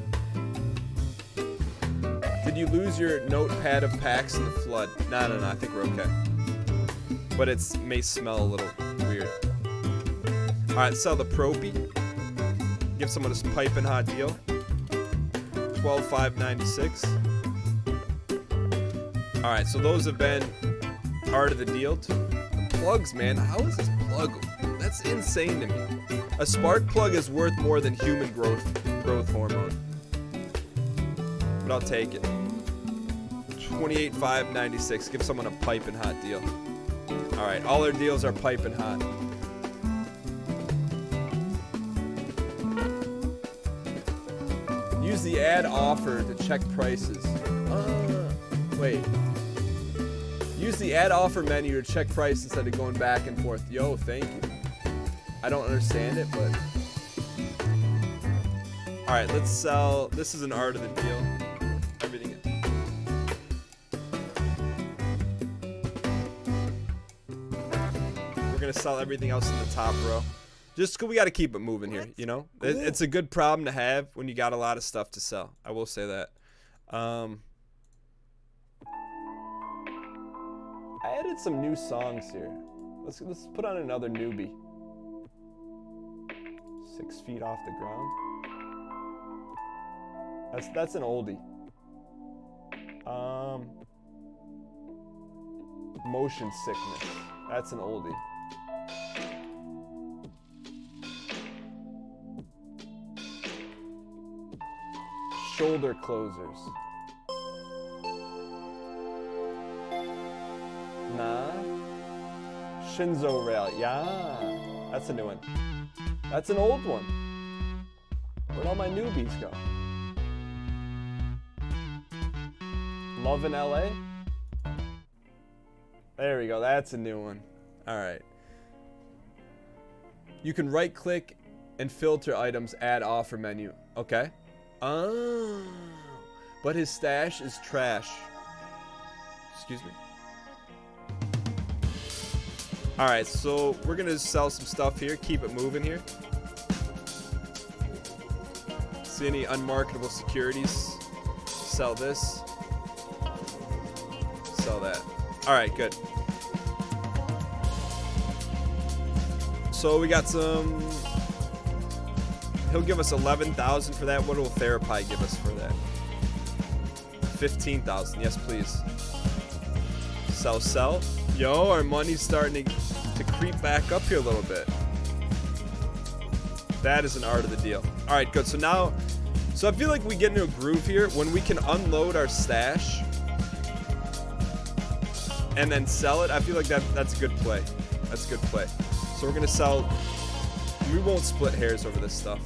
Did you lose your notepad of packs in the flood? No. I think we're okay. But it may smell a little weird. All right, sell the Propy. Give someone a piping hot deal. 12,596. All right, so those have been art of the deal. The plugs, man. How is this plug? That's insane to me. A spark plug is worth more than human growth hormone. But I'll take it. 28,596. Give someone a piping hot deal. All right, all our deals are piping hot. Use the add offer to check prices. Wait. Use the add offer menu to check price instead of going back and forth. Yo, thank you. I don't understand it, but... Alright, let's sell... This is an art of the deal. Everything... We're gonna sell everything else in the top row. Just 'cause we gotta keep it moving here, you know? It's a good problem to have when you got a lot of stuff to sell. I will say that. I added some new songs here. Let's put on another newbie. 6 feet off the ground. That's an oldie. Motion sickness. That's an oldie. Shoulder closers. Nah. Shinzo rail. Yeah. That's a new one. That's an old one. Where'd all my newbies go? Love in LA? There we go. That's a new one. All right. You can right click and filter items, add offer menu. Okay. Oh. But his stash is trash. Excuse me. Alright, so we're gonna sell some stuff here, keep it moving here. See any unmarketable securities? Sell this. Sell that. Alright, good. So we got some... He'll give us 11,000 for that. What will Therapy give us for that? 15,000. Yes, please. Sell. Yo, our money's starting to creep back up here a little bit. That is an art of the deal. All right, good. So now, I feel like we get into a groove here when we can unload our stash and then sell it. I feel like that's a good play. That's a good play. So we're gonna sell. We won't split hairs over this stuff.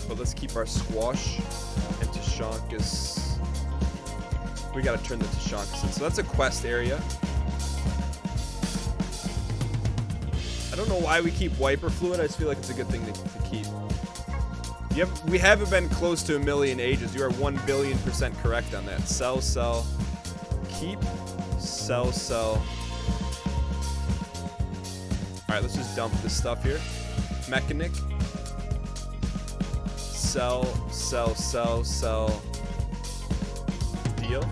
But let's keep our squash and Tashankas. We gotta turn the Tashankas in. So that's a quest area. I don't know why we keep wiper fluid. I just feel like it's a good thing to keep. We haven't been close to 1 million ages. You are 1 billion% correct on that. Sell, keep, sell. All right, let's just dump this stuff here. Mechanic. Sell. Deal.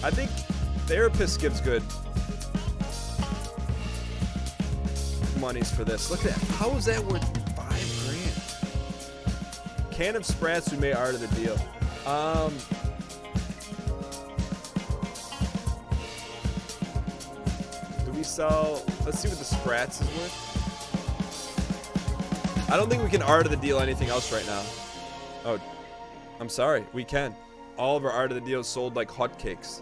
I think therapist gives good monies for this. Look at that. How is that worth $5,000? Can of Sprats, we made art of the deal. Do we sell? Let's see what the Sprats is worth. I don't think we can art of the deal anything else right now. Oh, I'm sorry. We can. All of our art of the deal sold like hotcakes.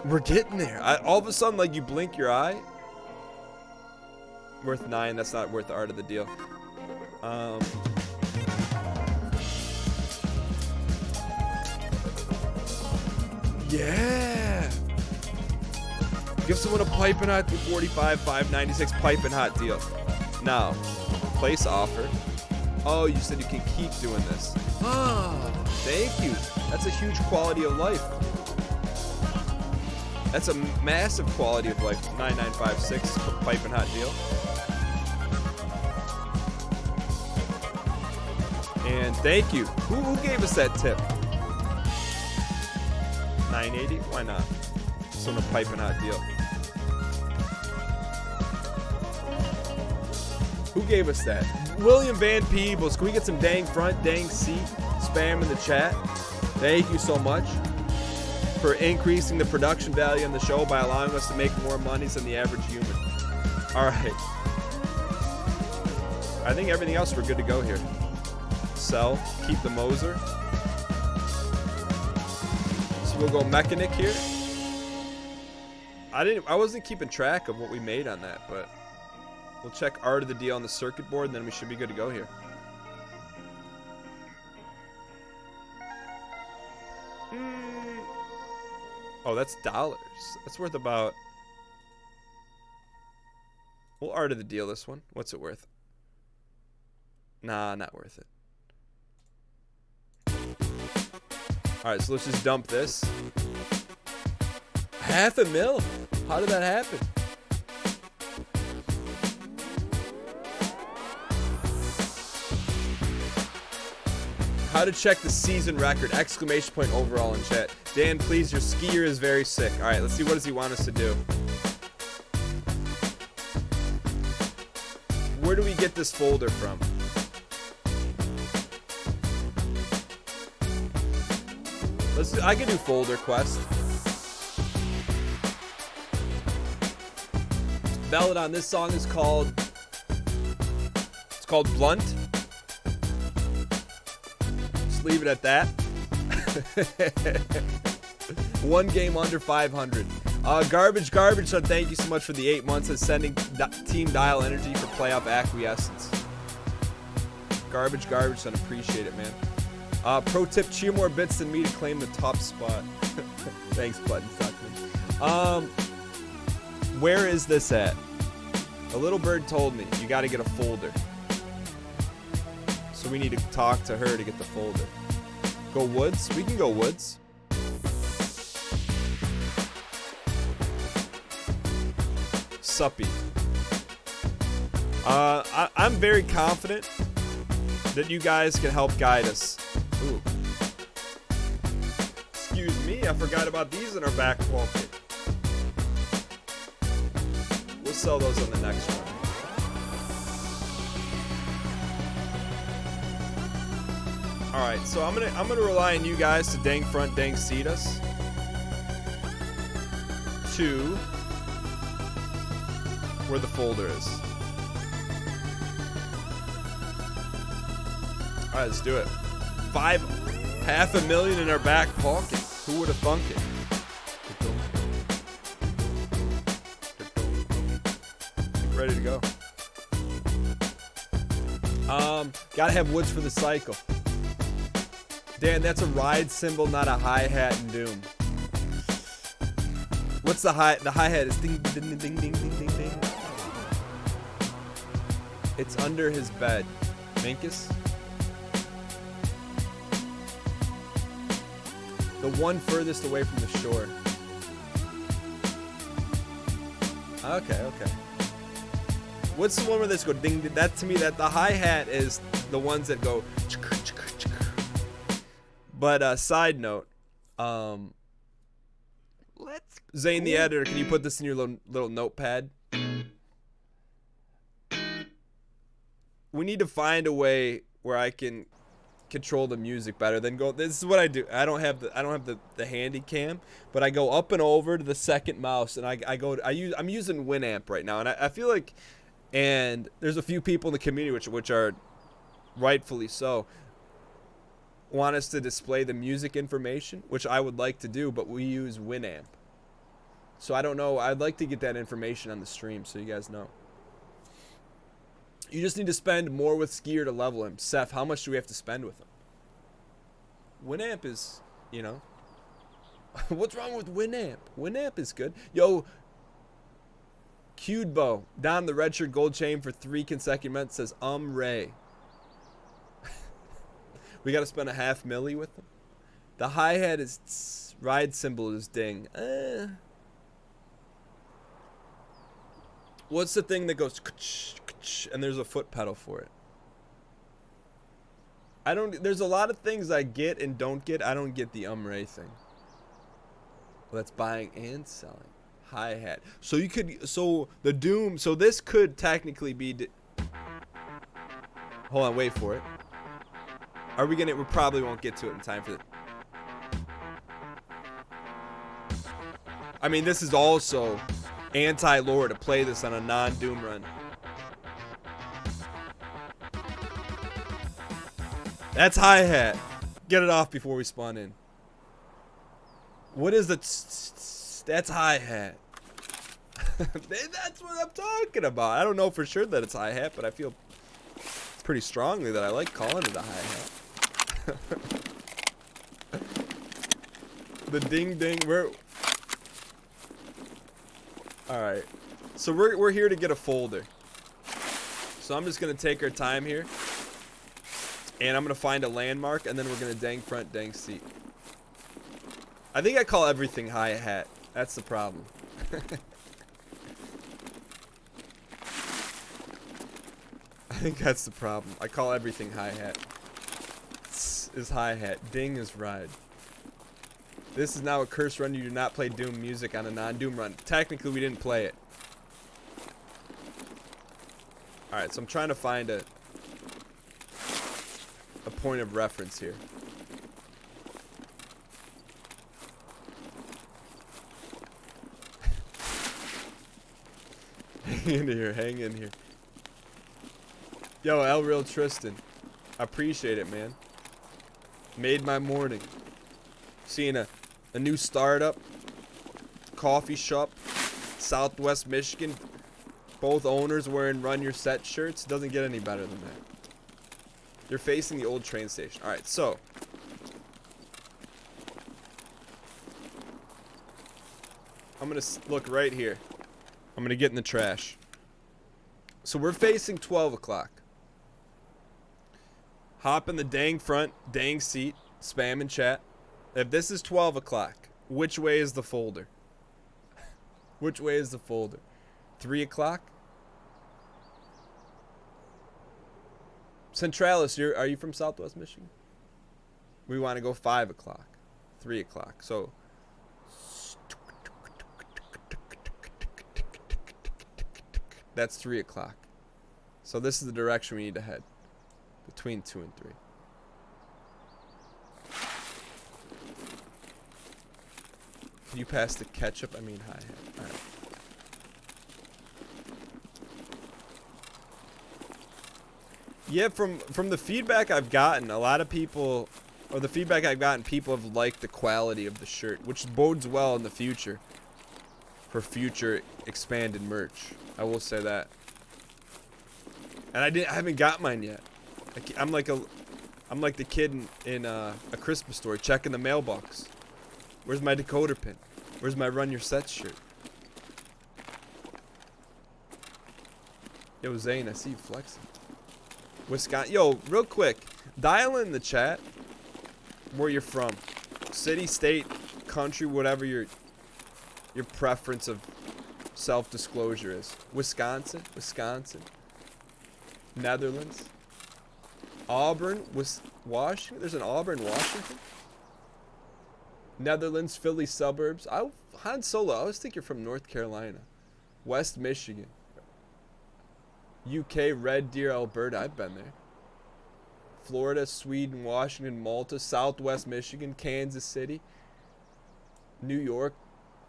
We're getting there. All of a sudden, like, you blink your eye. Worth 9. That's not worth the art of the deal. Yeah. Give someone a piping hot 245, 596 piping hot deal. Now, place offer. Oh, you said you can keep doing this. Ah, thank you. That's a huge quality of life. That's a massive quality of life. 9956 piping hot deal. And thank you. Who gave us that tip? 980? Why not? It's on a piping hot deal. Who gave us that? William Van Peebles. Can we get some dang front, dang seat spam in the chat? Thank you so much for increasing the production value on the show by allowing us to make more money than the average human. All right. I think everything else we're good to go here. Sell. Keep the Moser. So we'll go mechanic here. I wasn't keeping track of what we made on that, but we'll check art of the deal on the circuit board, and then we should be good to go here. Oh, that's dollars. That's worth about... We'll art of the deal this one. What's it worth? Nah, not worth it. Alright, so let's just dump this. $500,000? How did that happen? How to check the season record! Exclamation point overall in chat. Dan, please, your skier is very sick. All right, let's see. What does he want us to do? Where do we get this folder from? I can do folder quest. Ballad on this song is called... It's called Blunt. Leave it at that. One game under 500. Garbage son, thank you so much for the 8 months of sending Team Dial Energy for playoff acquiescence. Garbage son, appreciate it, man. Pro tip, cheer more bits than me to claim the top spot. Thanks, Button Tuckman. Where is this at? A little bird told me you got to get a folder. So we need to talk to her to get the folder. Go woods? We can go woods. Suppy. I'm very confident that you guys can help guide us. Ooh. Excuse me, I forgot about these in our back pocket. We'll sell those on the next one. Alright, so I'm gonna rely on you guys to dang front, dang seat us. To where the folder is. Alright, let's do it. $500,000 in our back pocket. Who would have thunk it? Ready to go. Gotta have woods for the cycle. Dan, that's a ride cymbal, not a hi-hat in Doom. What's the hi-hat? The hi-hat is ding, ding, ding, ding, ding, ding, ding. It's under his bed. Minkus? The one furthest away from the shore. Okay, okay. What's the one where this go ding, ding? That to me, that the hi-hat is the ones that go. But side note, Zane the editor, can you put this in your little notepad? We need to find a way where I can control the music better than go. This is what I do. I don't have the handy cam, but I go up and over to the second mouse, and I'm using Winamp right now, and I feel like, and there's a few people in the community which are rightfully so, want us to display the music information, which I would like to do, but we use Winamp. So I don't know. I'd like to get that information on the stream so you guys know. You just need to spend more with Skier to level him. Seth, how much do we have to spend with him? Winamp is, you know. What's wrong with Winamp? Winamp is good. Yo, Cudebo, down the red shirt gold chain for 3 consecutive months, says, Ray. We got to spend a $500,000 with him. The hi-hat is tss, ride cymbal is ding. What's the thing that goes and there's a foot pedal for it? There's a lot of things I get and don't get. I don't get the Ray thing. Well, that's buying and selling. Hi-hat. So you could, so the Doom, so this could technically be, hold on, wait for it. Are we gonna, we probably won't get to it in time for it. I mean, this is also anti-lore to play this on a non-Doom run. That's hi-hat. Get it off before we spawn in. What is the that's hi-hat. That's what I'm talking about. I don't know for sure that it's hi-hat, but I feel pretty strongly that I like calling it a hi-hat. The ding ding, alright. So we're here to get a folder. So I'm just gonna take our time here. And I'm gonna find a landmark, and then we're gonna dang front, dang seat. I think I call everything hi-hat. That's the problem. I think that's the problem. I call everything hi-hat. Is hi-hat. Ding is ride. This is now a curse run. You do not play Doom music on a non-Doom run. Technically, we didn't play it. Alright, so I'm trying to find a point of reference here. Hang in here, hang in here. Yo, El Real Tristan. I appreciate it, man. Made my morning. Seeing a new startup, coffee shop, Southwest Michigan. Both owners wearing Run Your Set shirts. Doesn't get any better than that. You're facing the old train station. Alright, so. I'm going to look right here. I'm going to get in the trash. So we're facing 12 o'clock. Hop in the dang front, dang seat, spam in chat. If this is 12 o'clock, which way is the folder? Which way is the folder? 3 o'clock? Centralis, are you from Southwest Michigan? We want to go 5 o'clock, 3 o'clock. So that's 3 o'clock. So this is the direction we need to head. Between 2 and 3. Can you pass the ketchup? I mean hi-hat. Alright. Yeah, from the feedback I've gotten, a lot of people, or the feedback I've gotten, people have liked the quality of the shirt, which bodes well in the future for future expanded merch. I will say that. And I haven't got mine yet. I'm like the kid in a Christmas story checking the mailbox. Where's my decoder pin? Where's my Run Your Set shirt? Yo, Zane, I see you flexing. Wisconsin. Yo, real quick, dial in the chat where you're from. City, state, country, whatever your preference of self-disclosure is. Wisconsin, Netherlands, Auburn, Washington. There's an Auburn, Washington. Netherlands, Philly suburbs. Han Solo, I always think you're from North Carolina. West Michigan. UK, Red Deer, Alberta. I've been there. Florida, Sweden, Washington, Malta, Southwest Michigan, Kansas City, New York,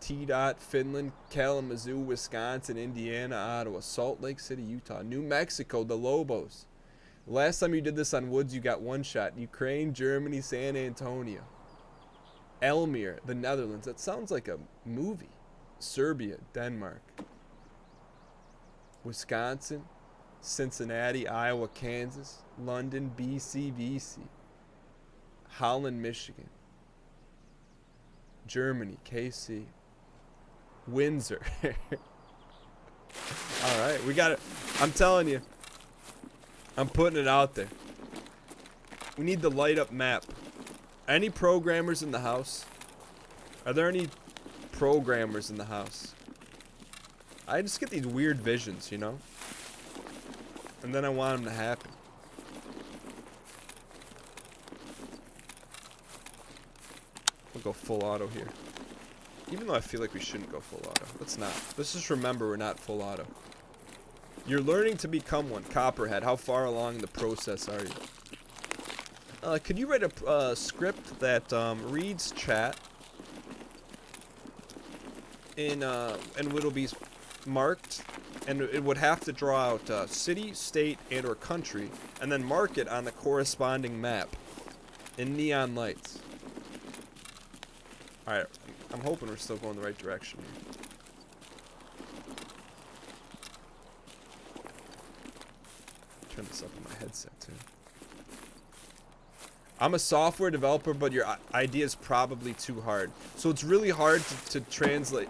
T-Dot, Finland, Kalamazoo, Wisconsin, Indiana, Ottawa, Salt Lake City, Utah, New Mexico, the Lobos. Last time you did this on Woods, you got one shot. Ukraine, Germany, San Antonio. Elmere, the Netherlands. That sounds like a movie. Serbia, Denmark. Wisconsin, Cincinnati, Iowa, Kansas, London, BC, VC. Holland, Michigan. Germany, KC. Windsor. All right, we got it. I'm telling you. I'm putting it out there. We need the light up map. Any programmers in the house? Are there any programmers in the house? I just get these weird visions, you know? And then I want them to happen. We'll go full auto here. Even though I feel like we shouldn't go full auto. Let's not. Let's just remember we're not full auto. You're learning to become one. Copperhead, how far along in the process are you? Could you write a script that reads chat and it'll be marked, and it would have to draw out city, state, and or country, and then mark it on the corresponding map in neon lights. Alright, I'm hoping we're still going the right direction here. Turn this up on my headset too. I'm a software developer, but your idea is probably too hard. So it's really hard to translate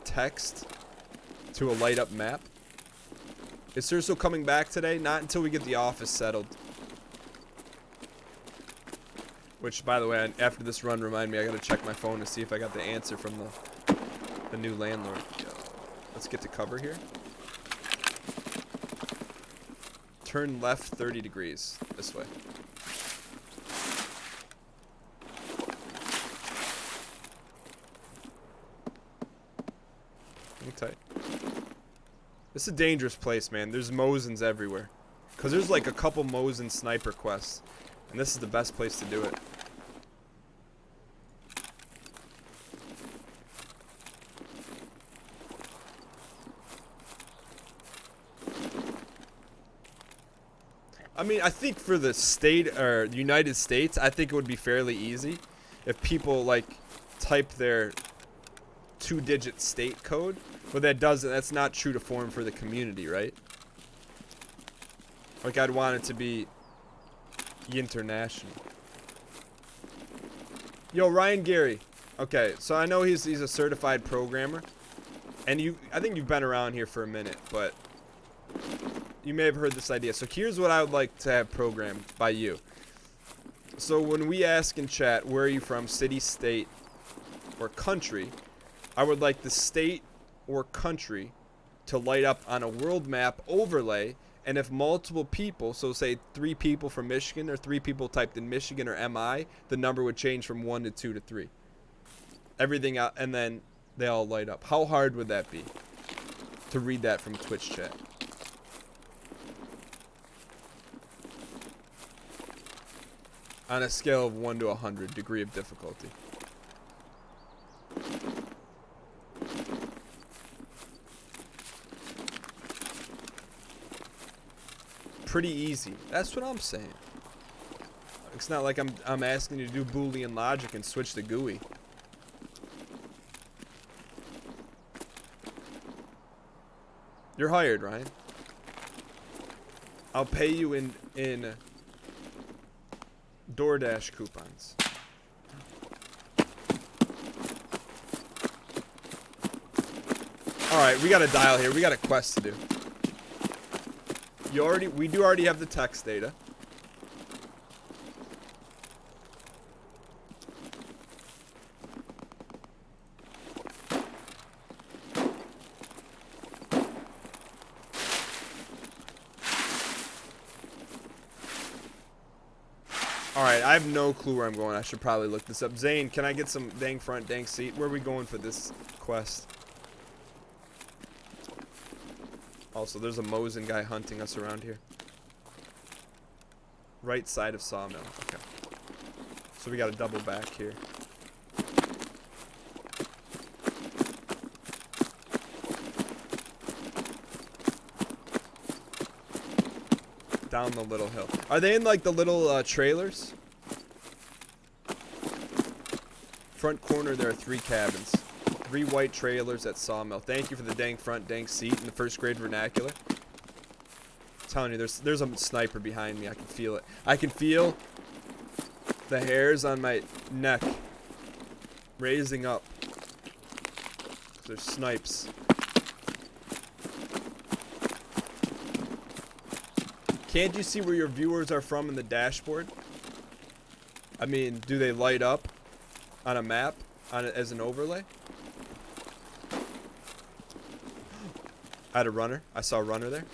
text to a light up map. Is Cerso coming back today? Not until we get the office settled. Which, by the way, after this run, remind me I gotta check my phone to see if I got the answer from the new landlord. Yo, let's get to cover here. Turn left 30 degrees this way. Hang tight. This is a dangerous place, man. There's Mosins everywhere. Because there's like a couple Mosin sniper quests. And this is the best place to do it. I mean, I think for the state or the United States, I think it would be fairly easy if people like type their 2-digit state code, but that's not true to form for the community, right? Like I'd want it to be international. Yo, Ryan Gary. Okay, so I know he's a certified programmer, and I think you've been around here for a minute, but you may have heard this idea. So here's what I would like to have programmed by you. So when we ask in chat, where are you from, city, state, or country, I would like the state or country to light up on a world map overlay, and if multiple people, so say 3 people from Michigan or 3 people typed in Michigan or MI, the number would change from 1 to 2 to 3. Everything out, and then they all light up. How hard would that be to read that from Twitch chat? On a scale of 1 to 100, degree of difficulty. Pretty easy. That's what I'm saying. It's not like I'm asking you to do Boolean logic and switch to GUI. You're hired, Ryan. I'll pay you in DoorDash coupons. Alright, we got a dial here. We got a quest to do. We do already have the text data. Alright, I have no clue where I'm going. I should probably look this up. Zane, can I get some dang front, dang seat? Where are we going for this quest? Also, there's a Mosin guy hunting us around here. Right side of Sawmill. Okay. So we got to double back here. Down the little hill. Are they in like the little trailers? Front corner, there are 3 cabins. 3 white trailers at Sawmill. Thank you for the dang front, dang seat in the first grade vernacular. I'm telling you, there's a sniper behind me. I can feel it. I can feel the hairs on my neck raising up. There's snipes. Can't you see where your viewers are from in the dashboard? I mean, do they light up on a map as an overlay? I had a runner. I saw a runner there.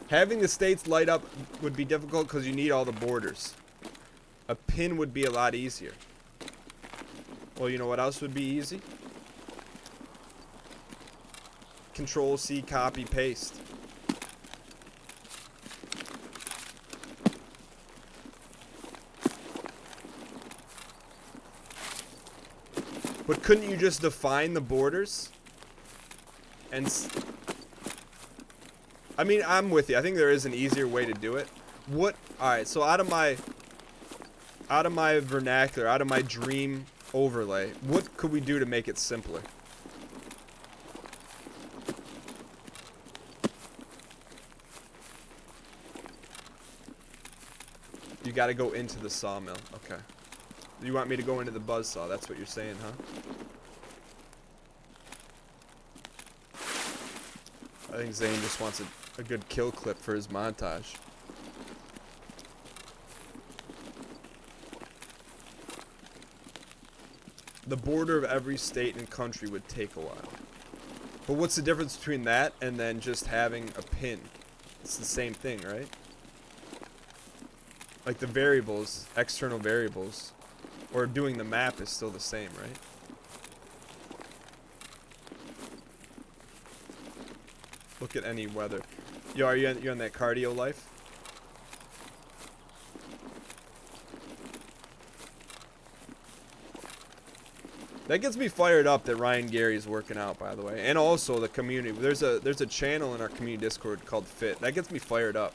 Having the states light up would be difficult because you need all the borders. A pin would be a lot easier. Well, you know what else would be easy? Control C, copy, paste. But couldn't you just define the borders? And I mean, I'm with you. I think there is an easier way to do it. Alright, so out of my vernacular, out of my dream overlay, what could we do to make it simpler? You gotta go into the sawmill. Okay. You want me to go into the buzzsaw? That's what you're saying, huh? I think Zane just wants a good kill clip for his montage. The border of every state and country would take a while. But what's the difference between that and then just having a pin? It's the same thing, right? Like the variables, external variables, or doing the map is still the same, right? Look at any weather. Yo, are you on that cardio life? That gets me fired up that Ryan Gary's working out, by the way. And also the community. There's a channel in our community Discord called Fit. That gets me fired up.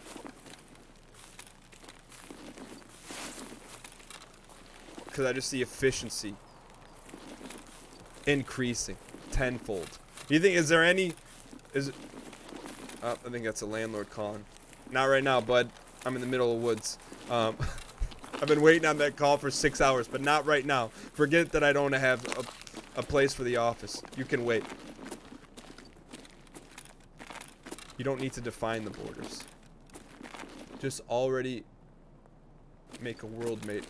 Because I just see efficiency increasing tenfold. Do you think, I think that's a landlord calling. Not right now, bud. I'm in the middle of woods. I've been waiting on that call for 6 hours, but not right now. Forget that I don't have a place for the office. You can wait. You don't need to define the borders. Just already make a world map.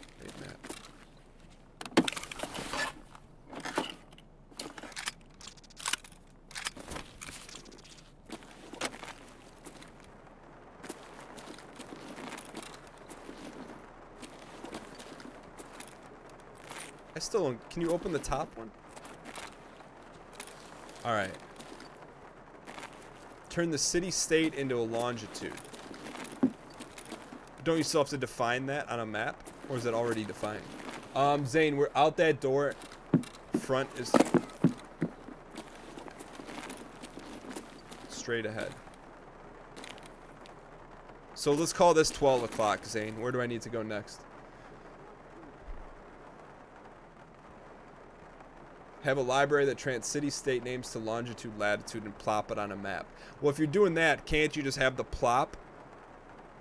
I still don't. Can you open the top one? Alright. Turn the city-state into a longitude. Don't you still have to define that on a map? Or is it already defined? Zane, we're out that door. Front is straight ahead. So let's call this 12 o'clock, Zane. Where do I need to go next? Have a library that trans city-state names to longitude, latitude, and plop it on a map. Well, if you're doing that, can't you just have the plop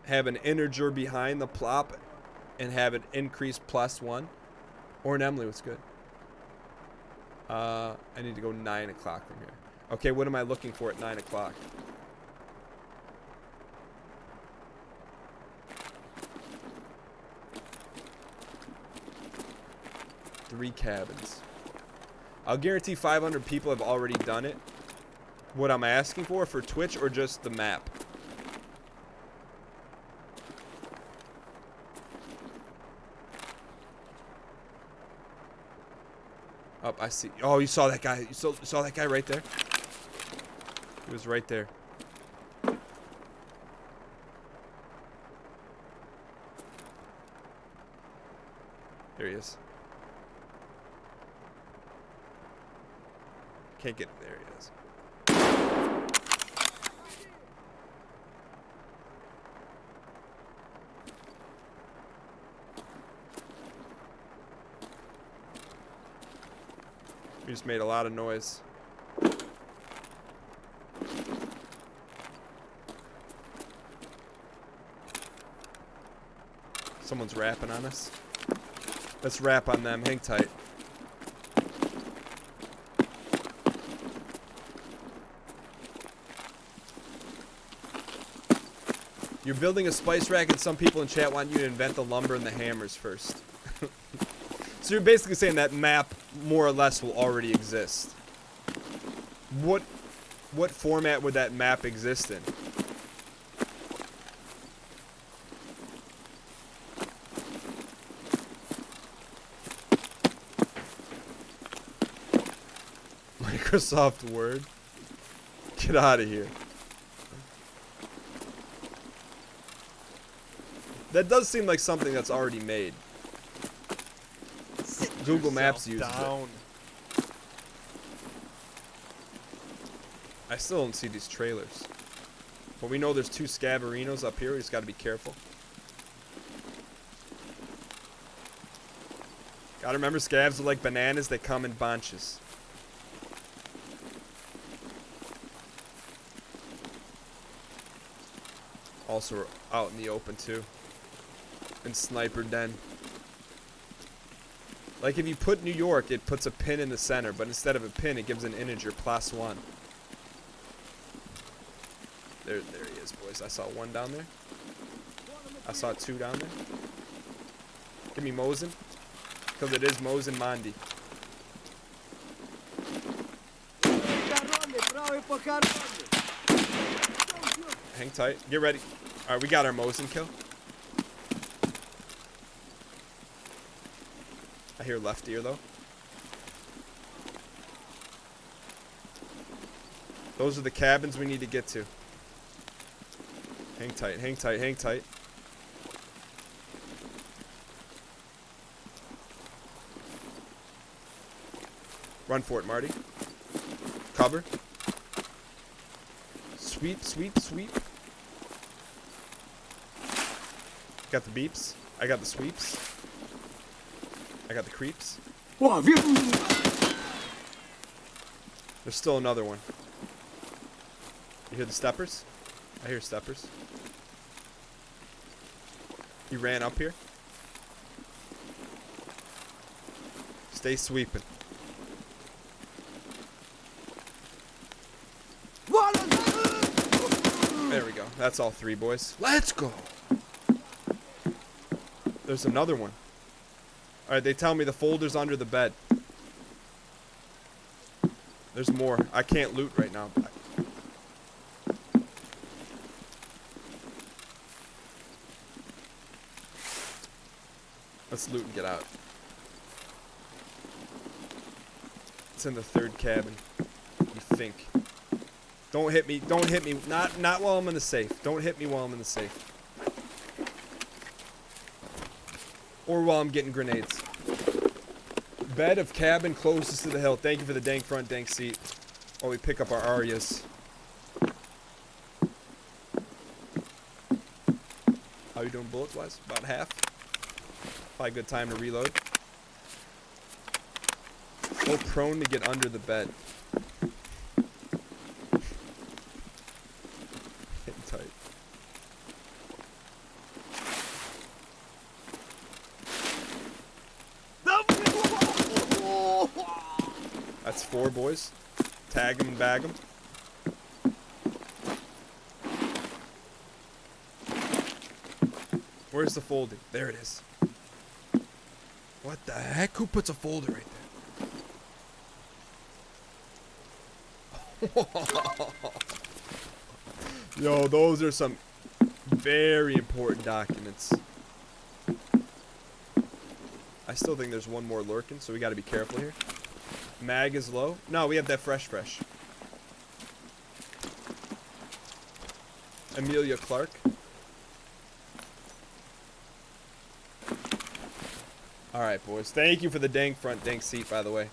have an integer behind the plop and have it increase +1. Or an Emily, what's good? I need to go 9 o'clock from here. Okay, what am I looking for at 9 o'clock? Three cabins. I'll guarantee 500 people have already done it. What I'm asking for Twitch or just the map? Oh, I see. Oh, you saw that guy. You saw that guy right there? He was right there. There he is. Can't get him. There he is. We just made a lot of noise. Someone's rapping on us. Let's rap on them. Hang tight. You're building a spice rack and some people in chat want you to invent the lumber and the hammers first. So you're basically saying that map more or less will already exist. What format would that map exist in? Microsoft Word? Get out of here. That does seem like something that's already made. Google Maps uses it. I still don't see these trailers. But we know there's 2 scaberinos up here. We just got to be careful. Gotta remember, scabs are like bananas. They come in bunches. Also, we're out in the open too. In Sniper Den. Like if you put New York, it puts a pin in the center, but instead of a pin, it gives an integer +1. There he is, boys. I saw 1 down there. I saw 2 down there. Give me Mosin, because it is Mosin Monday. Hang tight. Get ready. All right, we got our Mosin kill. I hear left ear though. Those are the cabins we need to get to. Hang tight, hang tight, hang tight. Run for it, Marty. Cover. Sweep, sweep, sweep. Got the beeps. I got the sweeps. I got the creeps. There's still another one. You hear the steppers? I hear steppers. He ran up here. Stay sweeping. There we go. That's all 3, boys. Let's go. There's another one. Alright, they tell me the folder's under the bed. There's more. I can't loot right now. Let's loot and get out. It's in the 3rd cabin. You think. Don't hit me. Don't hit me. Not while I'm in the safe. Don't hit me while I'm in the safe. Or while I'm getting grenades. Bed of cabin closest to the hill. Thank you for the dank front, dank seat. While we pick up our Arias. How you doing bullets-wise? About half. Probably a good time to reload. So prone to get under the bed. Getting tight. That's 4 boys. Tag them and bag them. Where's the folding? There it is. What the heck? Who puts a folder right there? Yo, those are some very important documents. I still think there's one more lurking, so we got to be careful here. Mag is low. No, we have that fresh. Amelia Clark. Alright, boys. Thank you for the dank front dank seat, by the way.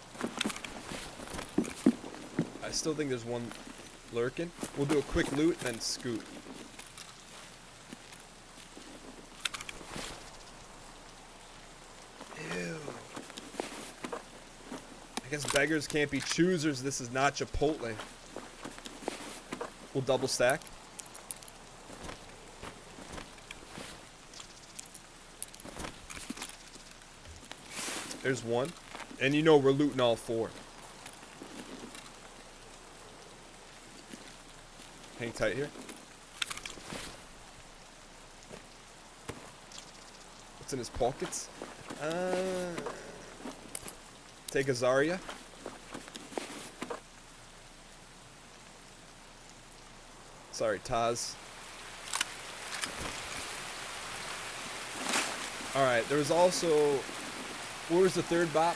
I still think there's one lurking. We'll do a quick loot and then scoot. Ew. I guess beggars can't be choosers. This is not Chipotle. We'll double stack. There's one. And you know we're looting all 4. Hang tight here. What's in his pockets? Take a Zarya. Sorry, Taz. Alright, there was also... What was the third bot?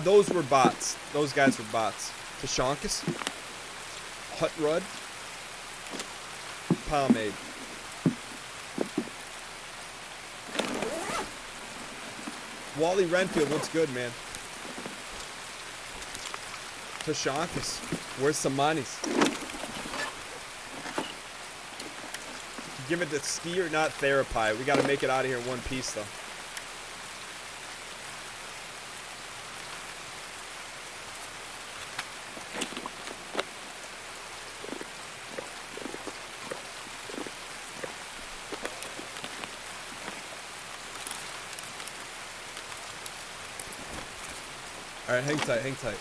Those were bots. Those guys were bots. Tashankus. Hut Rud. Pomade. Wally Renfield looks good, man. Tashankus. Where's some monies? Give it to Skier, not Therapy. We gotta make it out of here in one piece, though. Alright, hang tight, hang tight.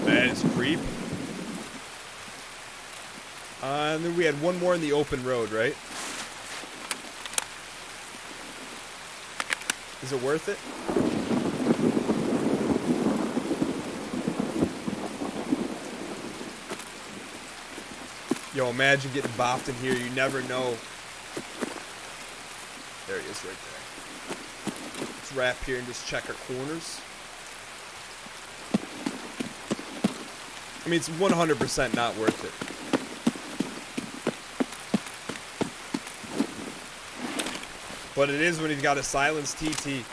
That is creep. And then we had one more in the open road, right? Is it worth it? Yo, imagine getting bopped in here. You never know. There he is right there. Let's wrap here and just check our corners. I mean, it's 100% not worth it. But it is when you've got a silenced TT.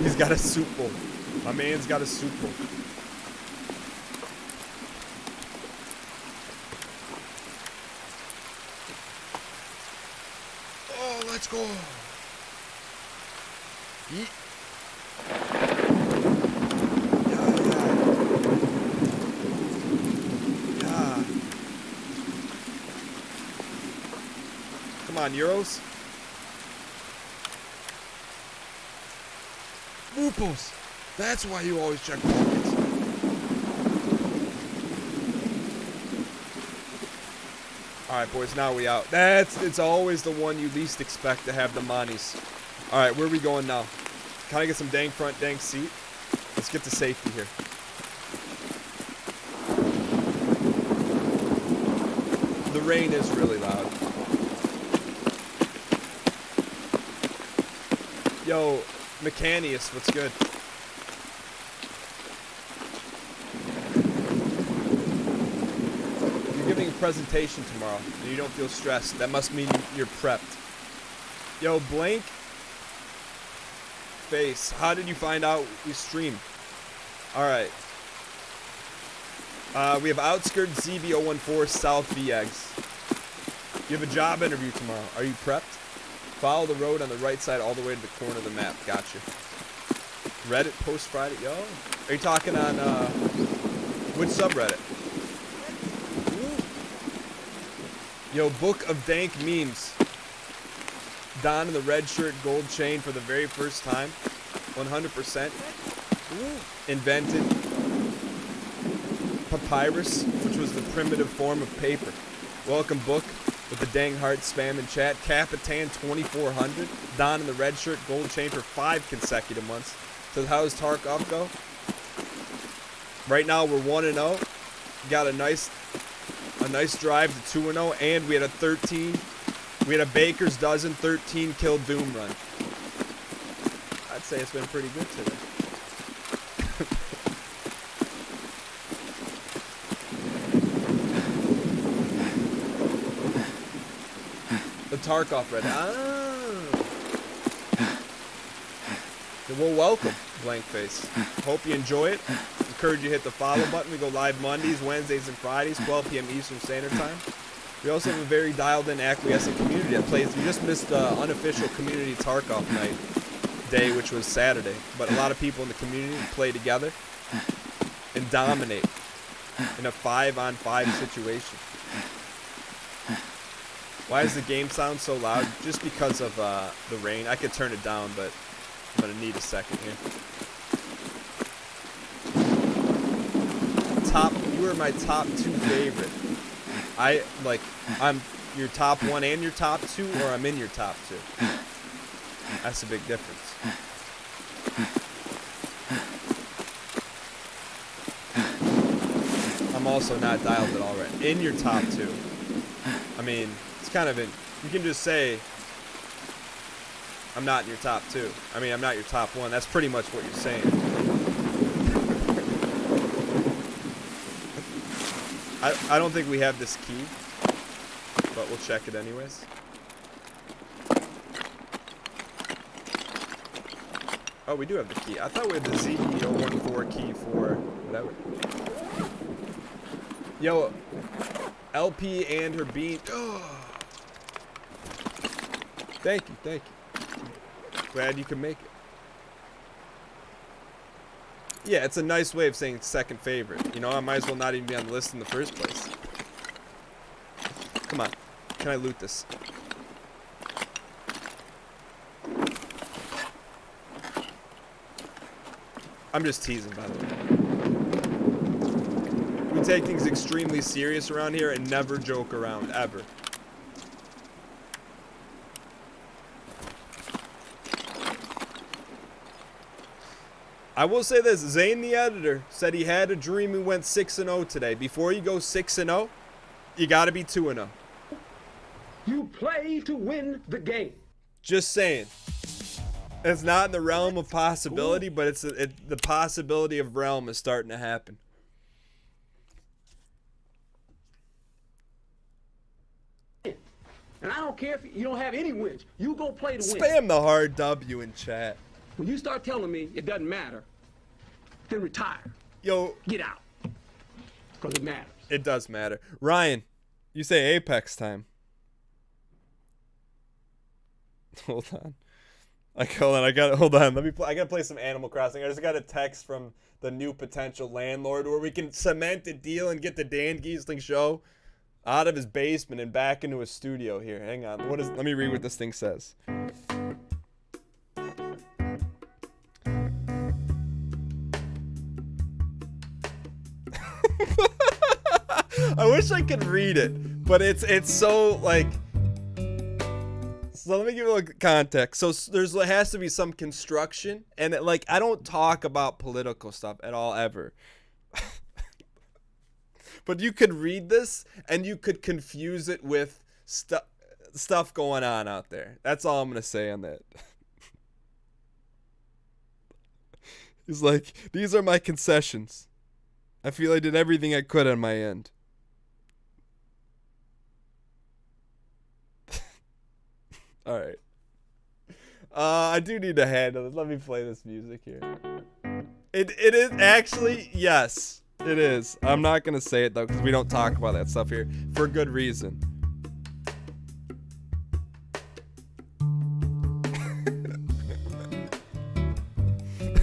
He's got a soup bowl. My man's got a soup bowl. Let's go. Yeet. Yeah. Come on, Euros. Moopos. That's why you always check pockets. Alright, boys, now we out. It's always the one you least expect to have the monies. Alright, where are we going now? Can I get some dang front, dang seat? Let's get to safety here. The rain is really loud. Yo, Mechanius, what's good? Giving a presentation tomorrow and you don't feel stressed. That must mean you're prepped. Yo, blank face. How did you find out we stream? Alright. We have Outskirts ZB014 South VX. You have a job interview tomorrow. Are you prepped? Follow the road on the right side all the way to the corner of the map. Gotcha. Reddit post Friday. Yo. Are you talking on which subreddit? Yo, Book of Dank Memes. Don in the red shirt, gold chain for the very first time. 100% invented papyrus, which was the primitive form of paper. Welcome, Book, with the dang heart spam in chat. Capitan 2400. Don in the red shirt, gold chain for 5 consecutive months. Says, how does Tarkov go? Right now we're 1-0. Got a nice drive to 2-0, and we had a baker's dozen 13 kill Doom run. I'd say it's been pretty good today. The Tarkov red. Well, welcome, blank face. Hope you enjoy it. Encourage you to hit the follow button. We go live Mondays, Wednesdays, and Fridays, 12 p.m. Eastern Standard Time. We also have a very dialed-in, acquiescent community that plays. We just missed the unofficial community Tarkov night day, which was Saturday. But a lot of people in the community play together and dominate in a 5-on-5 situation. Why does the game sound so loud? Just because of the rain. I could turn it down, but I'm gonna need a second here. You are my top 2 favorite. I'm your top 1 and your top 2, or I'm in your top 2. That's a big difference. I'm also not dialed at all right. In your top 2. I mean, it's kind of you can just say, I'm not in your top 2. I mean, I'm not your top 1. That's pretty much what you're saying. I don't think we have this key, but we'll check it anyways. Oh, we do have the key. I thought we had the ZE014 key for whatever. Yo, LP and her bean. Oh. Thank you. Glad you could make it. Yeah, it's a nice way of saying second favorite. You know, I might as well not even be on the list in the first place. Come on. Can I loot this? I'm just teasing, by the way. We take things extremely serious around here and never joke around, ever. I will say this, Zane the editor said he had a dream he went 6-0 today. Before you go 6-0, you gotta be 2-0. You play to win the game. Just saying. It's not in the realm of possibility, but the possibility of realm is starting to happen. And I don't care if you don't have any wins. You go play to win. Spam the hard W in chat. When you start telling me it doesn't matter, then retire. Yo. Get out. Because it matters. It does matter. Ryan, you say Apex time. Hold on. Hold on. I gotta play some Animal Crossing. I just got a text from the new potential landlord where we can cement a deal and get the Dan Giesling show out of his basement and back into his studio here. Hang on. Let me read what this thing says. I wish I could read it, but it's so like. So let me give you a little context. So there has to be some construction, and I don't talk about political stuff at all ever. But you could read this and you could confuse it with stuff going on out there. That's all I'm gonna say on that. He's like, these are my concessions. I feel I did everything I could on my end. All right. I do need to handle this. Let me play this music here. It is actually, yes, it is. I'm not going to say it, though, because we don't talk about that stuff here for good reason.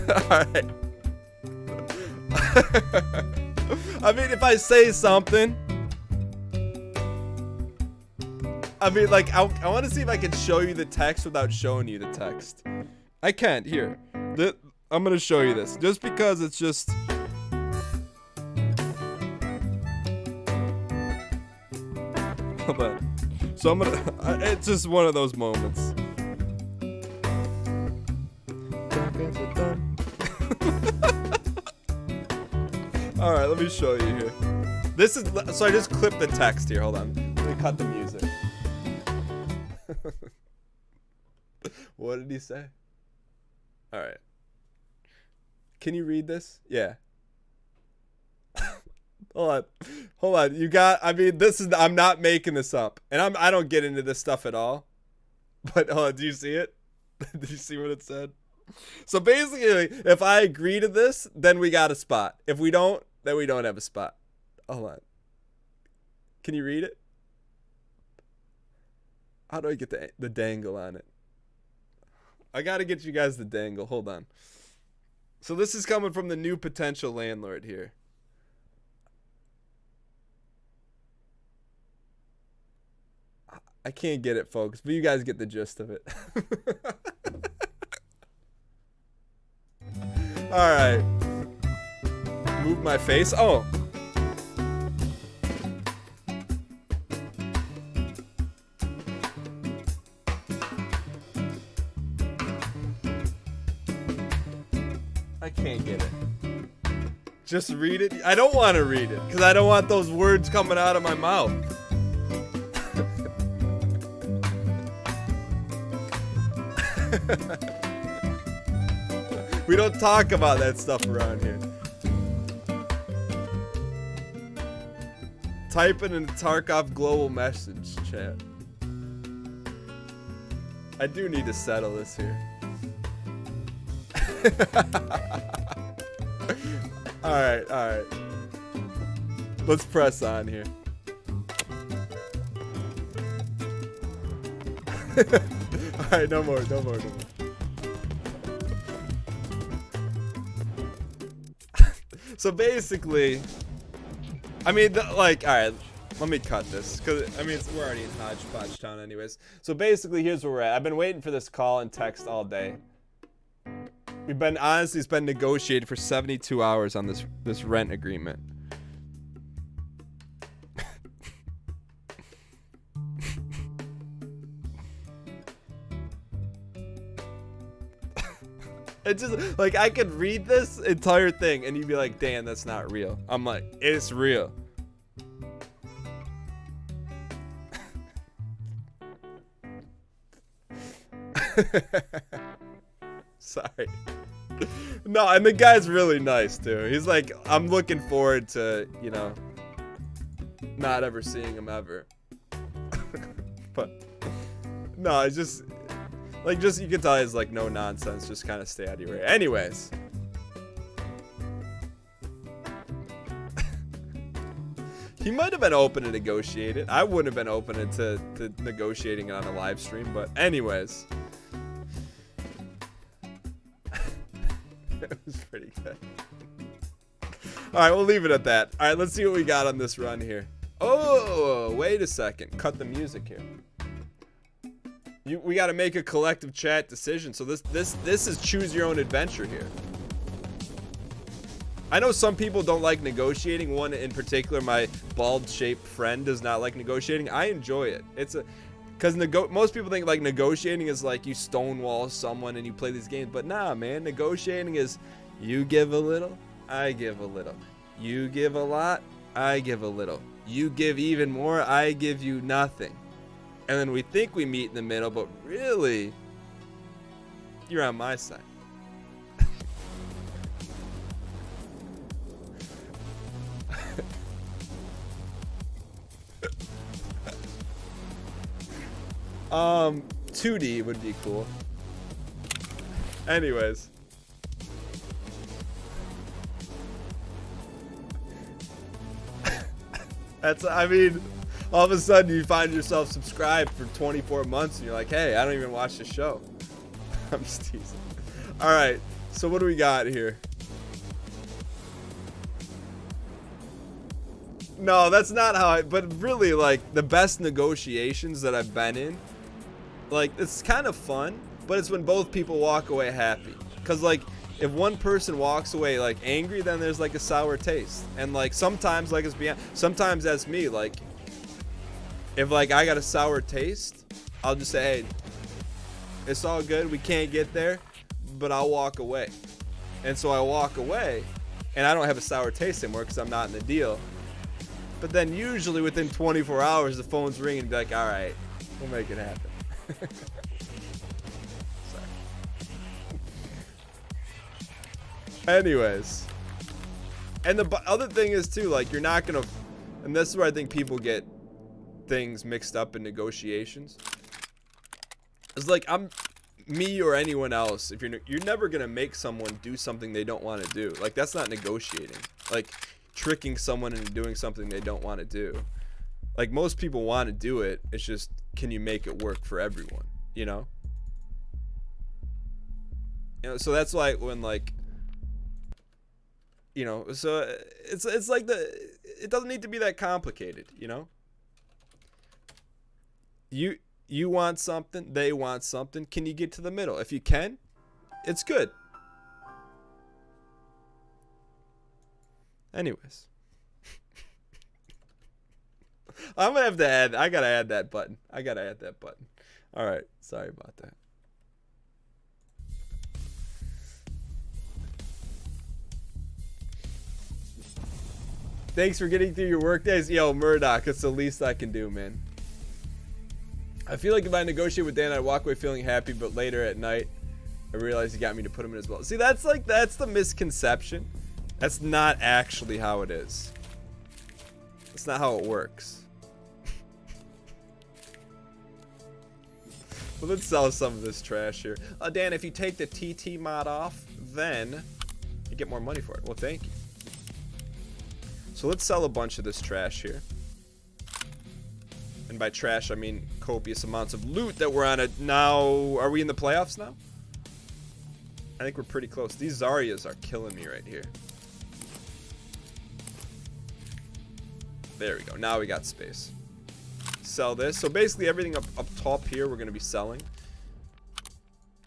All right. I mean, if I say something, I mean, like, I want to see if I can show you the text without showing you the text. I can't. Here. I'm going to show you this. Just because it's just... Hold on. So I'm going to... It's just one of those moments. Alright, let me show you here. This is... So I just clipped the text here. Hold on. Let me cut the music. What did he say? Alright. Can you read this? Yeah. Hold on. You got... I mean, this is... I'm not making this up. And I don't get into this stuff at all. But, hold on. Do you see it? Did you see what it said? So basically, if I agree to this, then we got a spot. If we don't, then we don't have a spot. Hold on. Can you read it? How do I get the dangle on it? I gotta get you guys the dangle. Hold on. So this is coming from the new potential landlord here. I can't get it, folks, but you guys get the gist of it. Alright. Move my face. Oh. I can't get it. Just read it. I don't want to read it because I don't want those words coming out of my mouth. We don't talk about that stuff around here. Type it in the Tarkov global message chat. I do need to settle this here. Alright. Let's press on here. Alright, no more. So basically, I mean, like, alright, let me cut this, because, I mean, we're already in Hodgepodge Town anyways. So basically, here's where we're at. I've been waiting for this call and text all day. Honestly, it's been negotiated for 72 hours on this rent agreement. It's just, like, I could read this entire thing, and you'd be like, Dan, that's not real. I'm like, it's real. Sorry. No, and the guy's really nice, too. He's like, I'm looking forward to, you know, not ever seeing him ever. But, no, it's just... Like, just, you can tell he's like, no nonsense, just kind of stay out of your way. Anyways. He might have been open to negotiate it. I wouldn't have been open to negotiating it on a live stream, but anyways. It was pretty good. Alright, we'll leave it at that. Alright, let's see what we got on this run here. Oh, wait a second. Cut the music here. We got to make a collective chat decision. So this is choose your own adventure here. I know some people don't like negotiating. One in particular, my bald-shaped friend, does not like negotiating. I enjoy it. Because most people think like negotiating is like you stonewall someone and you play these games. But nah, man. Negotiating is you give a little, I give a little. You give a lot, I give a little. You give even more, I give you nothing. And then we think we meet in the middle, but really, you're on my side. Um, 2D would be cool. Anyways. I mean, all of a sudden you find yourself subscribed for 24 months and you're like, hey, I don't even watch the show. I'm just teasing. Alright, so what do we got here? No, that's not how I, but really, like, the best negotiations that I've been in, like, it's kind of fun, but it's when both people walk away happy. Because, like, if one person walks away, like, angry, then there's, like, a sour taste. And, like, sometimes, like, it's beyond, sometimes that's me, like, if, like, I got a sour taste, I'll just say, hey, it's all good, we can't get there, but I'll walk away. And so I walk away, and I don't have a sour taste anymore because I'm not in the deal. But then usually within 24 hours, the phone's ringing and be like, all right, we'll make it happen. Sorry. Anyways. And the other thing is, too, like, you're not going to... And this is where I think people get things mixed up in negotiations. It's like, me or anyone else, if you're never going to make someone do something they don't want to do. Like, that's not negotiating. Like, tricking someone into doing something they don't want to do. Like, most people want to do it. It's just, can you make it work for everyone? You know? You know, so that's like when, like, you know, so it's like it doesn't need to be that complicated, you know? You want something, they want something. Can you get to the middle? If you can, it's good. Anyways. I'm gonna have to add, I gotta add that button. Alright, sorry about that. Thanks for getting through your work days. Yo, Murdoch, it's the least I can do, man. I feel like if I negotiate with Dan, I'd walk away feeling happy, but later at night, I realized he got me to put him in as well. See, that's the misconception. That's not actually how it is. That's not how it works. Well, let's sell some of this trash here. Dan, if you take the TT mod off, then you get more money for it. Well, thank you. So let's sell a bunch of this trash here. And by trash, I mean copious amounts of loot that we're on it now. Are we in the playoffs now? I think we're pretty close. These Zaryas are killing me right here. There we go. Now we got space. Sell this. So basically everything up top here we're going to be selling.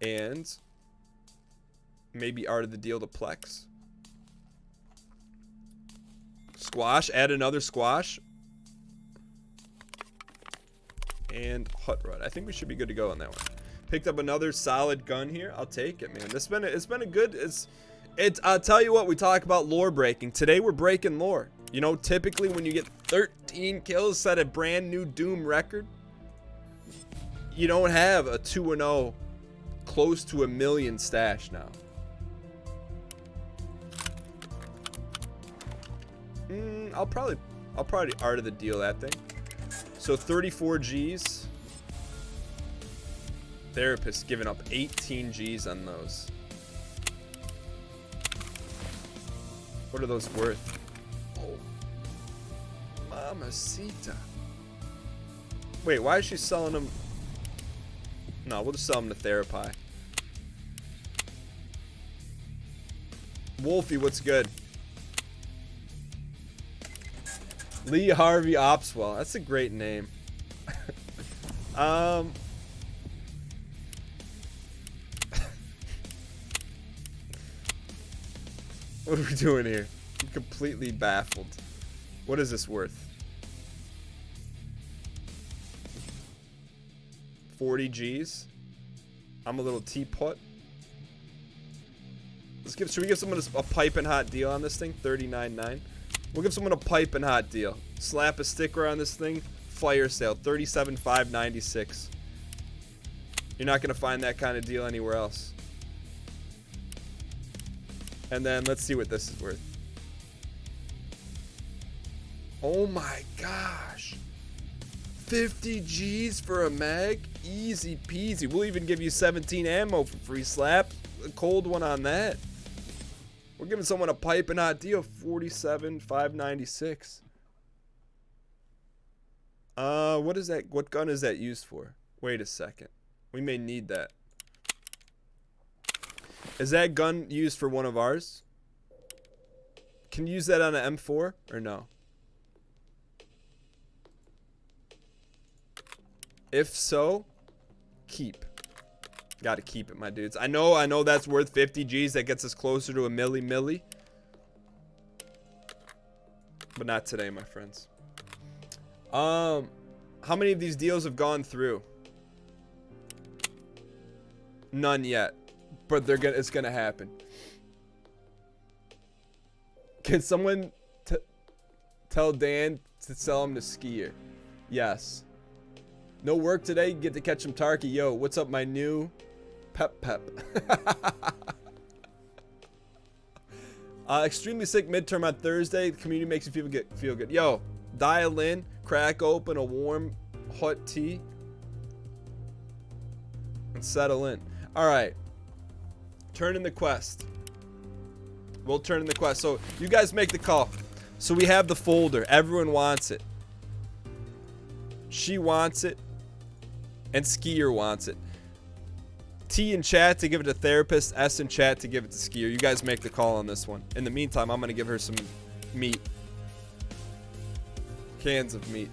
And maybe Art of the Deal to Plex. Squash. Add another squash. And Hut Rod. I think we should be good to go on that one. Picked up another solid gun here. I'll take it, man. It's been a good... I'll tell you what, we talk about lore breaking. Today we're breaking lore. You know, typically when you get 13 kills, set a brand new Doom record. You don't have a 2-0 close to 1 million stash now. I'll probably Art of the Deal that thing. So 34 G's. Therapist giving up 18 G's on those. What are those worth? Oh. Mamacita. Wait, why is she selling them? No, we'll just sell them to Therapy. Wolfie, what's good? Lee Harvey Opswell. That's a great name. What are we doing here? I'm completely baffled. What is this worth? 40 G's. I'm a little teapot. Should we give someone a piping hot deal on this thing? 39.9. We'll give someone a piping hot deal. Slap a sticker on this thing. Fire sale. 37,596. You're not gonna find that kind of deal anywhere else. And then let's see what this is worth. Oh my gosh. 50 G's for a mag? Easy peasy. We'll even give you 17 ammo for free. Slap a cold one on that. We're giving someone a piping hot deal. 47,596. What is that? What gun is that used for? Wait a second. We may need that. Is that gun used for one of ours? Can you use that on an M4 or no? If so, keep. Gotta keep it, my dudes. I know that's worth 50 G's. That gets us closer to a milli. But not today, my friends. How many of these deals have gone through? None yet. But it's gonna happen. Can someone tell Dan to sell him to Skier? Yes. No work today, get to catch some Tarky. Yo, what's up, my new pep? Extremely sick midterm on Thursday. The community makes you feel good. Yo, dial in, crack open a warm, hot tea, and settle in. All right. Turn in the quest. We'll turn in the quest. So you guys make the call. So we have the folder. Everyone wants it. She wants it. And Skier wants it. T in chat to give it to therapist. S in chat to give it to Skier. You guys make the call on this one. In the meantime, I'm going to give her some meat. Cans of meat.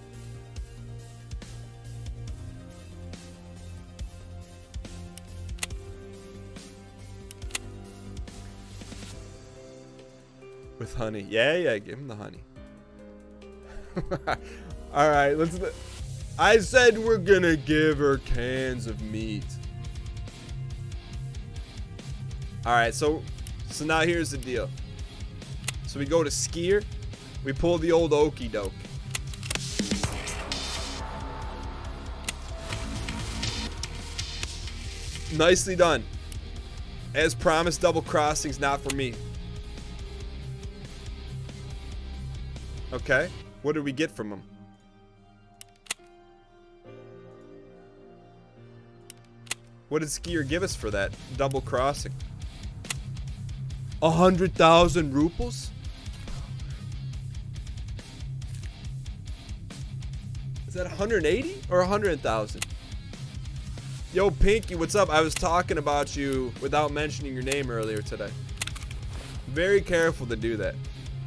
With honey. Yeah, give him the honey. Alright, I said we're gonna give her cans of meat. Alright, so now here's the deal. So we go to Skier. We pull the old okey doke. Nicely done. As promised, double crossing's not for me. Okay, what did we get from him? What did Skier give us for that double crossing? 100,000 ruples? Is that 180 or 100,000? Yo, Pinky, what's up? I was talking about you without mentioning your name earlier today. Very careful to do that.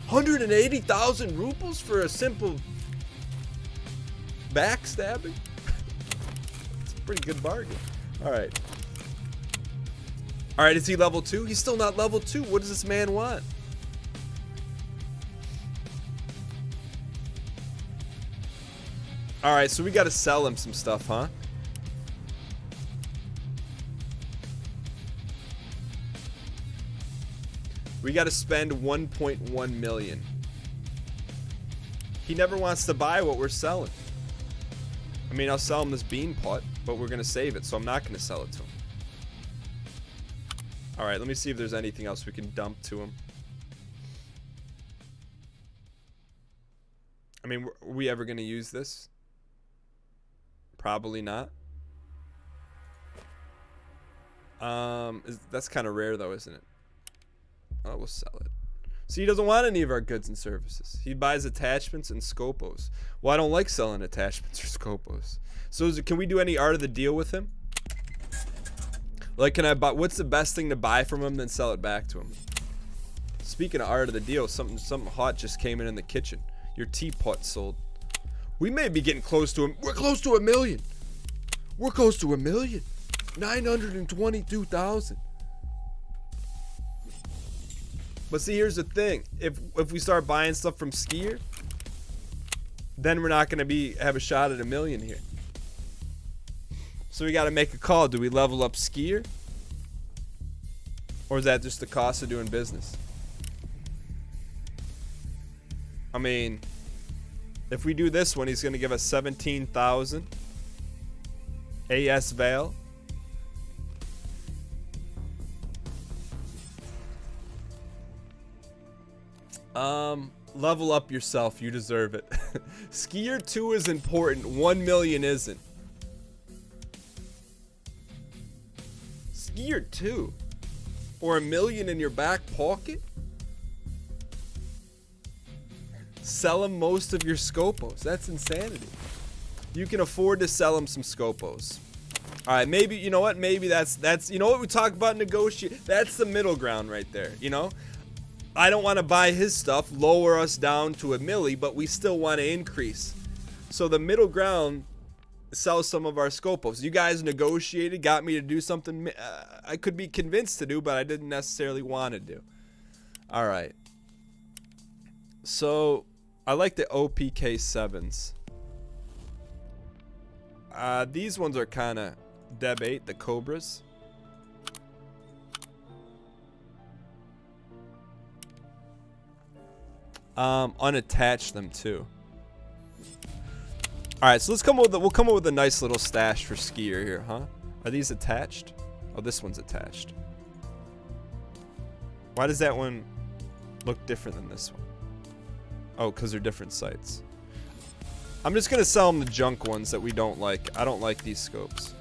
180,000 ruples for a simple backstabbing? It's a pretty good bargain. Alright. Alright, is he level 2? He's still not level 2. What does this man want? Alright, so we gotta sell him some stuff, huh? We gotta spend 1.1 million. He never wants to buy what we're selling. I mean, I'll sell him this bean pot, but we're gonna save it, so I'm not gonna sell it to him. Alright, let me see if there's anything else we can dump to him. I mean, are we ever gonna use this? Probably not. That's kind of rare though, isn't it? Oh, we'll sell it. See, he doesn't want any of our goods and services. He buys attachments and scopos. Well, I don't like selling attachments or scopos. So can we do any art of the deal with him? Like, can I buy? What's the best thing to buy from him, then sell it back to him? Speaking of art of the deal, something hot just came in the kitchen. Your teapot sold. We may be getting close to him. We're close to 1 million. We're close to 1 million. 922,000. But see, here's the thing. If we start buying stuff from Skier, then we're not going to have a shot at 1 million here. So we got to make a call. Do we level up Skier? Or is that just the cost of doing business? I mean, if we do this one, he's going to give us 17,000. AS Vale. Level up yourself. You deserve it. Skier 2 is important. 1 million isn't. Skier 2? Or 1 million in your back pocket? Sell him most of your scopos. That's insanity. You can afford to sell him some scopos. Alright, maybe, you know what? Maybe that's, you know what we talk about negotiate? That's the middle ground right there, you know? I don't want to buy his stuff, lower us down to 1 milli, but we still want to increase. So the middle ground sell some of our scopos. You guys negotiated, got me to do something I could be convinced to do, but I didn't necessarily want to do. All right. So I like the OPK 7s. These ones are kind of Deb 8, the Cobras. Unattach them too. All right, so let's come up with we'll come up with a nice little stash for skier here, huh? Are these attached? Oh, this one's attached. Why does that one look different than this one? Oh, because they're different sites. I'm just gonna sell them the junk ones that we don't like. I don't like these scopes.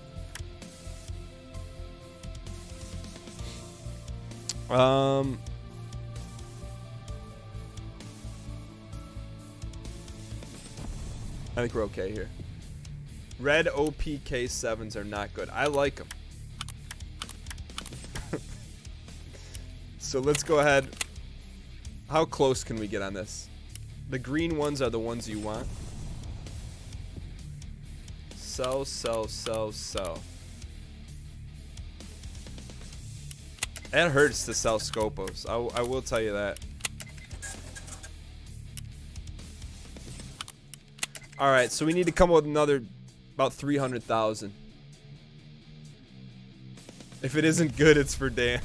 I think we're okay here. Red OPK 7s are not good. I like them. So let's go ahead. How close can we get on this? The green ones are the ones you want. Sell, sell, sell, sell. It hurts to sell scopos. I will tell you that. All right, so we need to come up with another about 300,000. If it isn't good, it's for Dan.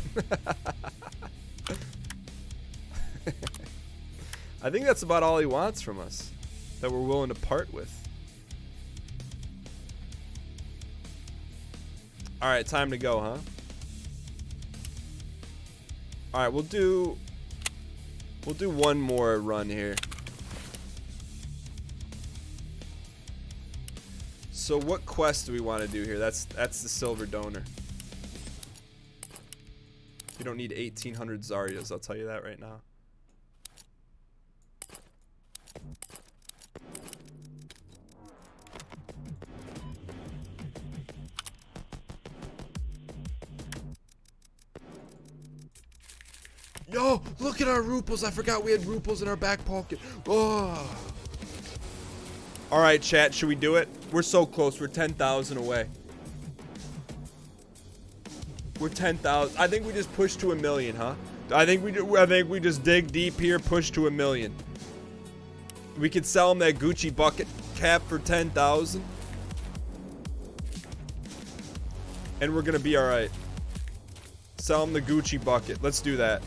I think that's about all he wants from us that we're willing to part with. All right, time to go, huh? All right, we'll do one more run here. So what quest do we want to do here? That's the silver donor. You don't need 1,800 Zarias, I'll tell you that right now. Yo, look at our ruples. I forgot we had ruples in our back pocket. Oh. All right, chat, should we do it? We're so close. We're 10,000 away. We're 10,000. I think we just pushed to 1 million, huh? I think we just dig deep here, push to 1 million. We could sell them that Gucci bucket cap for 10,000. And we're gonna be all right. Sell them the Gucci bucket. Let's do that.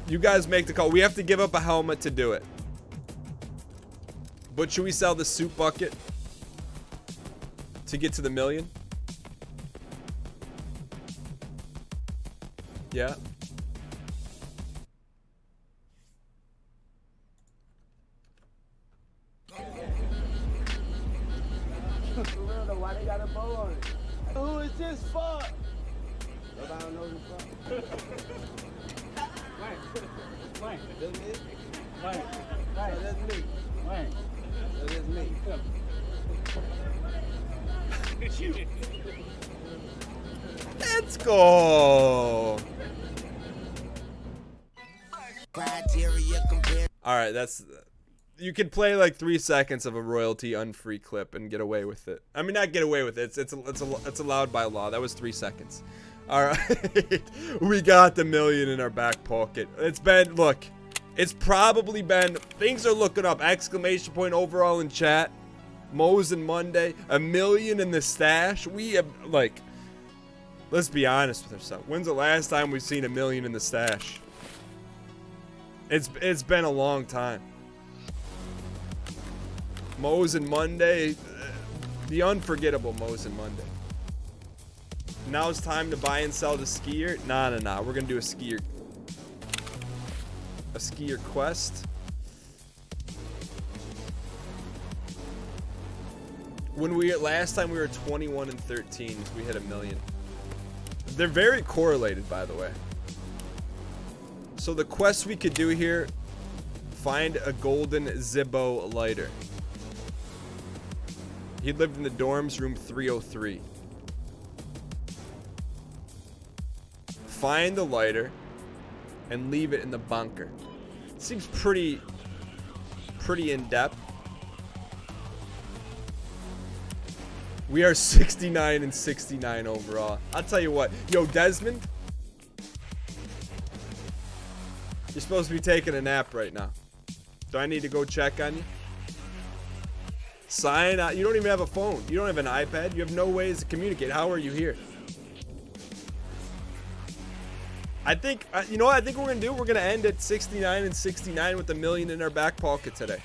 You guys make the call. We have to give up a helmet to do it. But should we sell the soup bucket to get to the 1 million? Yeah. Why they got a bow on it? Who is this for? Nobody knows who's for. Wayne. That's me? Wayne. That's me. Wayne. That's me. Let's go. All right, that's. You can play like 3 seconds of a royalty unfree clip and get away with it. I mean, not get away with it. It's allowed by law. That was 3 seconds. All right, we got the 1 million in our back pocket. It's been, look, it's probably been, things are looking up. Exclamation point overall in chat. Mosin Monday, 1 million in the stash. We have, like, let's be honest with ourselves. When's the last time we've seen 1 million in the stash? It's been a long time. Mosin Monday, the unforgettable Mosin Monday. Now it's time to buy and sell the skier. Nah. We're gonna do a skier quest. Last time we were 21 and 13, we hit 1 million. They're very correlated, by the way. So the quest we could do here: find a golden Zippo lighter. He lived in the dorms, room 303. Find the lighter. and leave it in the bunker. Seems pretty in-depth. We are 69 and 69 overall. I'll tell you what. Yo, Desmond. You're supposed to be taking a nap right now. Do I need to go check on you? Sign out. You don't even have a phone. You don't have an iPad. You have no ways to communicate. How are you here? I think, you know what I think we're going to do? We're going to end at 69 and 69 with $1 million in our back pocket today.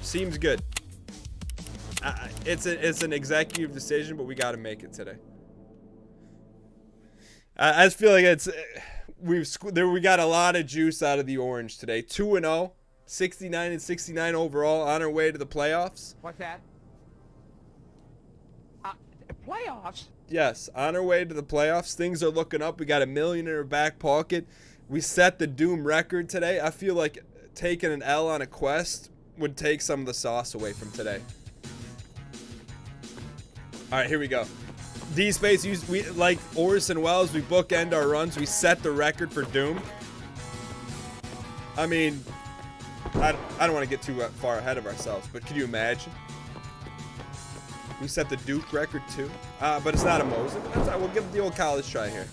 Seems good. It's an executive decision, but we got to make it today. I just feel like we got a lot of juice out of the orange today. 2-0, 69 and 69 overall, on our way to the playoffs. What's that? Playoffs? Yes, on our way to the playoffs. Things are looking up. We got $1 million in our back pocket. We set the Doom record today. I feel like taking an L on a quest would take some of the sauce away from today. All right, here we go. D-Space, we like Orson Welles, we bookend our runs. We set the record for Doom. I mean, I don't want to get too far ahead of ourselves, but can you imagine? We set the Duke record too. But it's not a Mosin. That's all right, we'll give it the old college try here.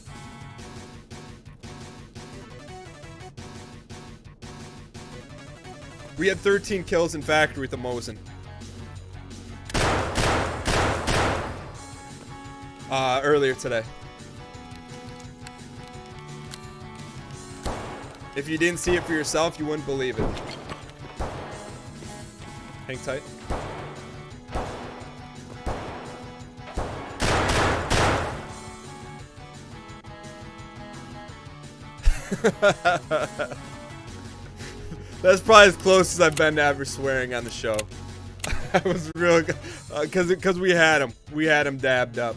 We had 13 kills in Factory with the Mosin. Earlier today. If you didn't see it for yourself, you wouldn't believe it. Hang tight. That's probably as close as I've been to ever swearing on the show. I was real, because we had him dabbed up.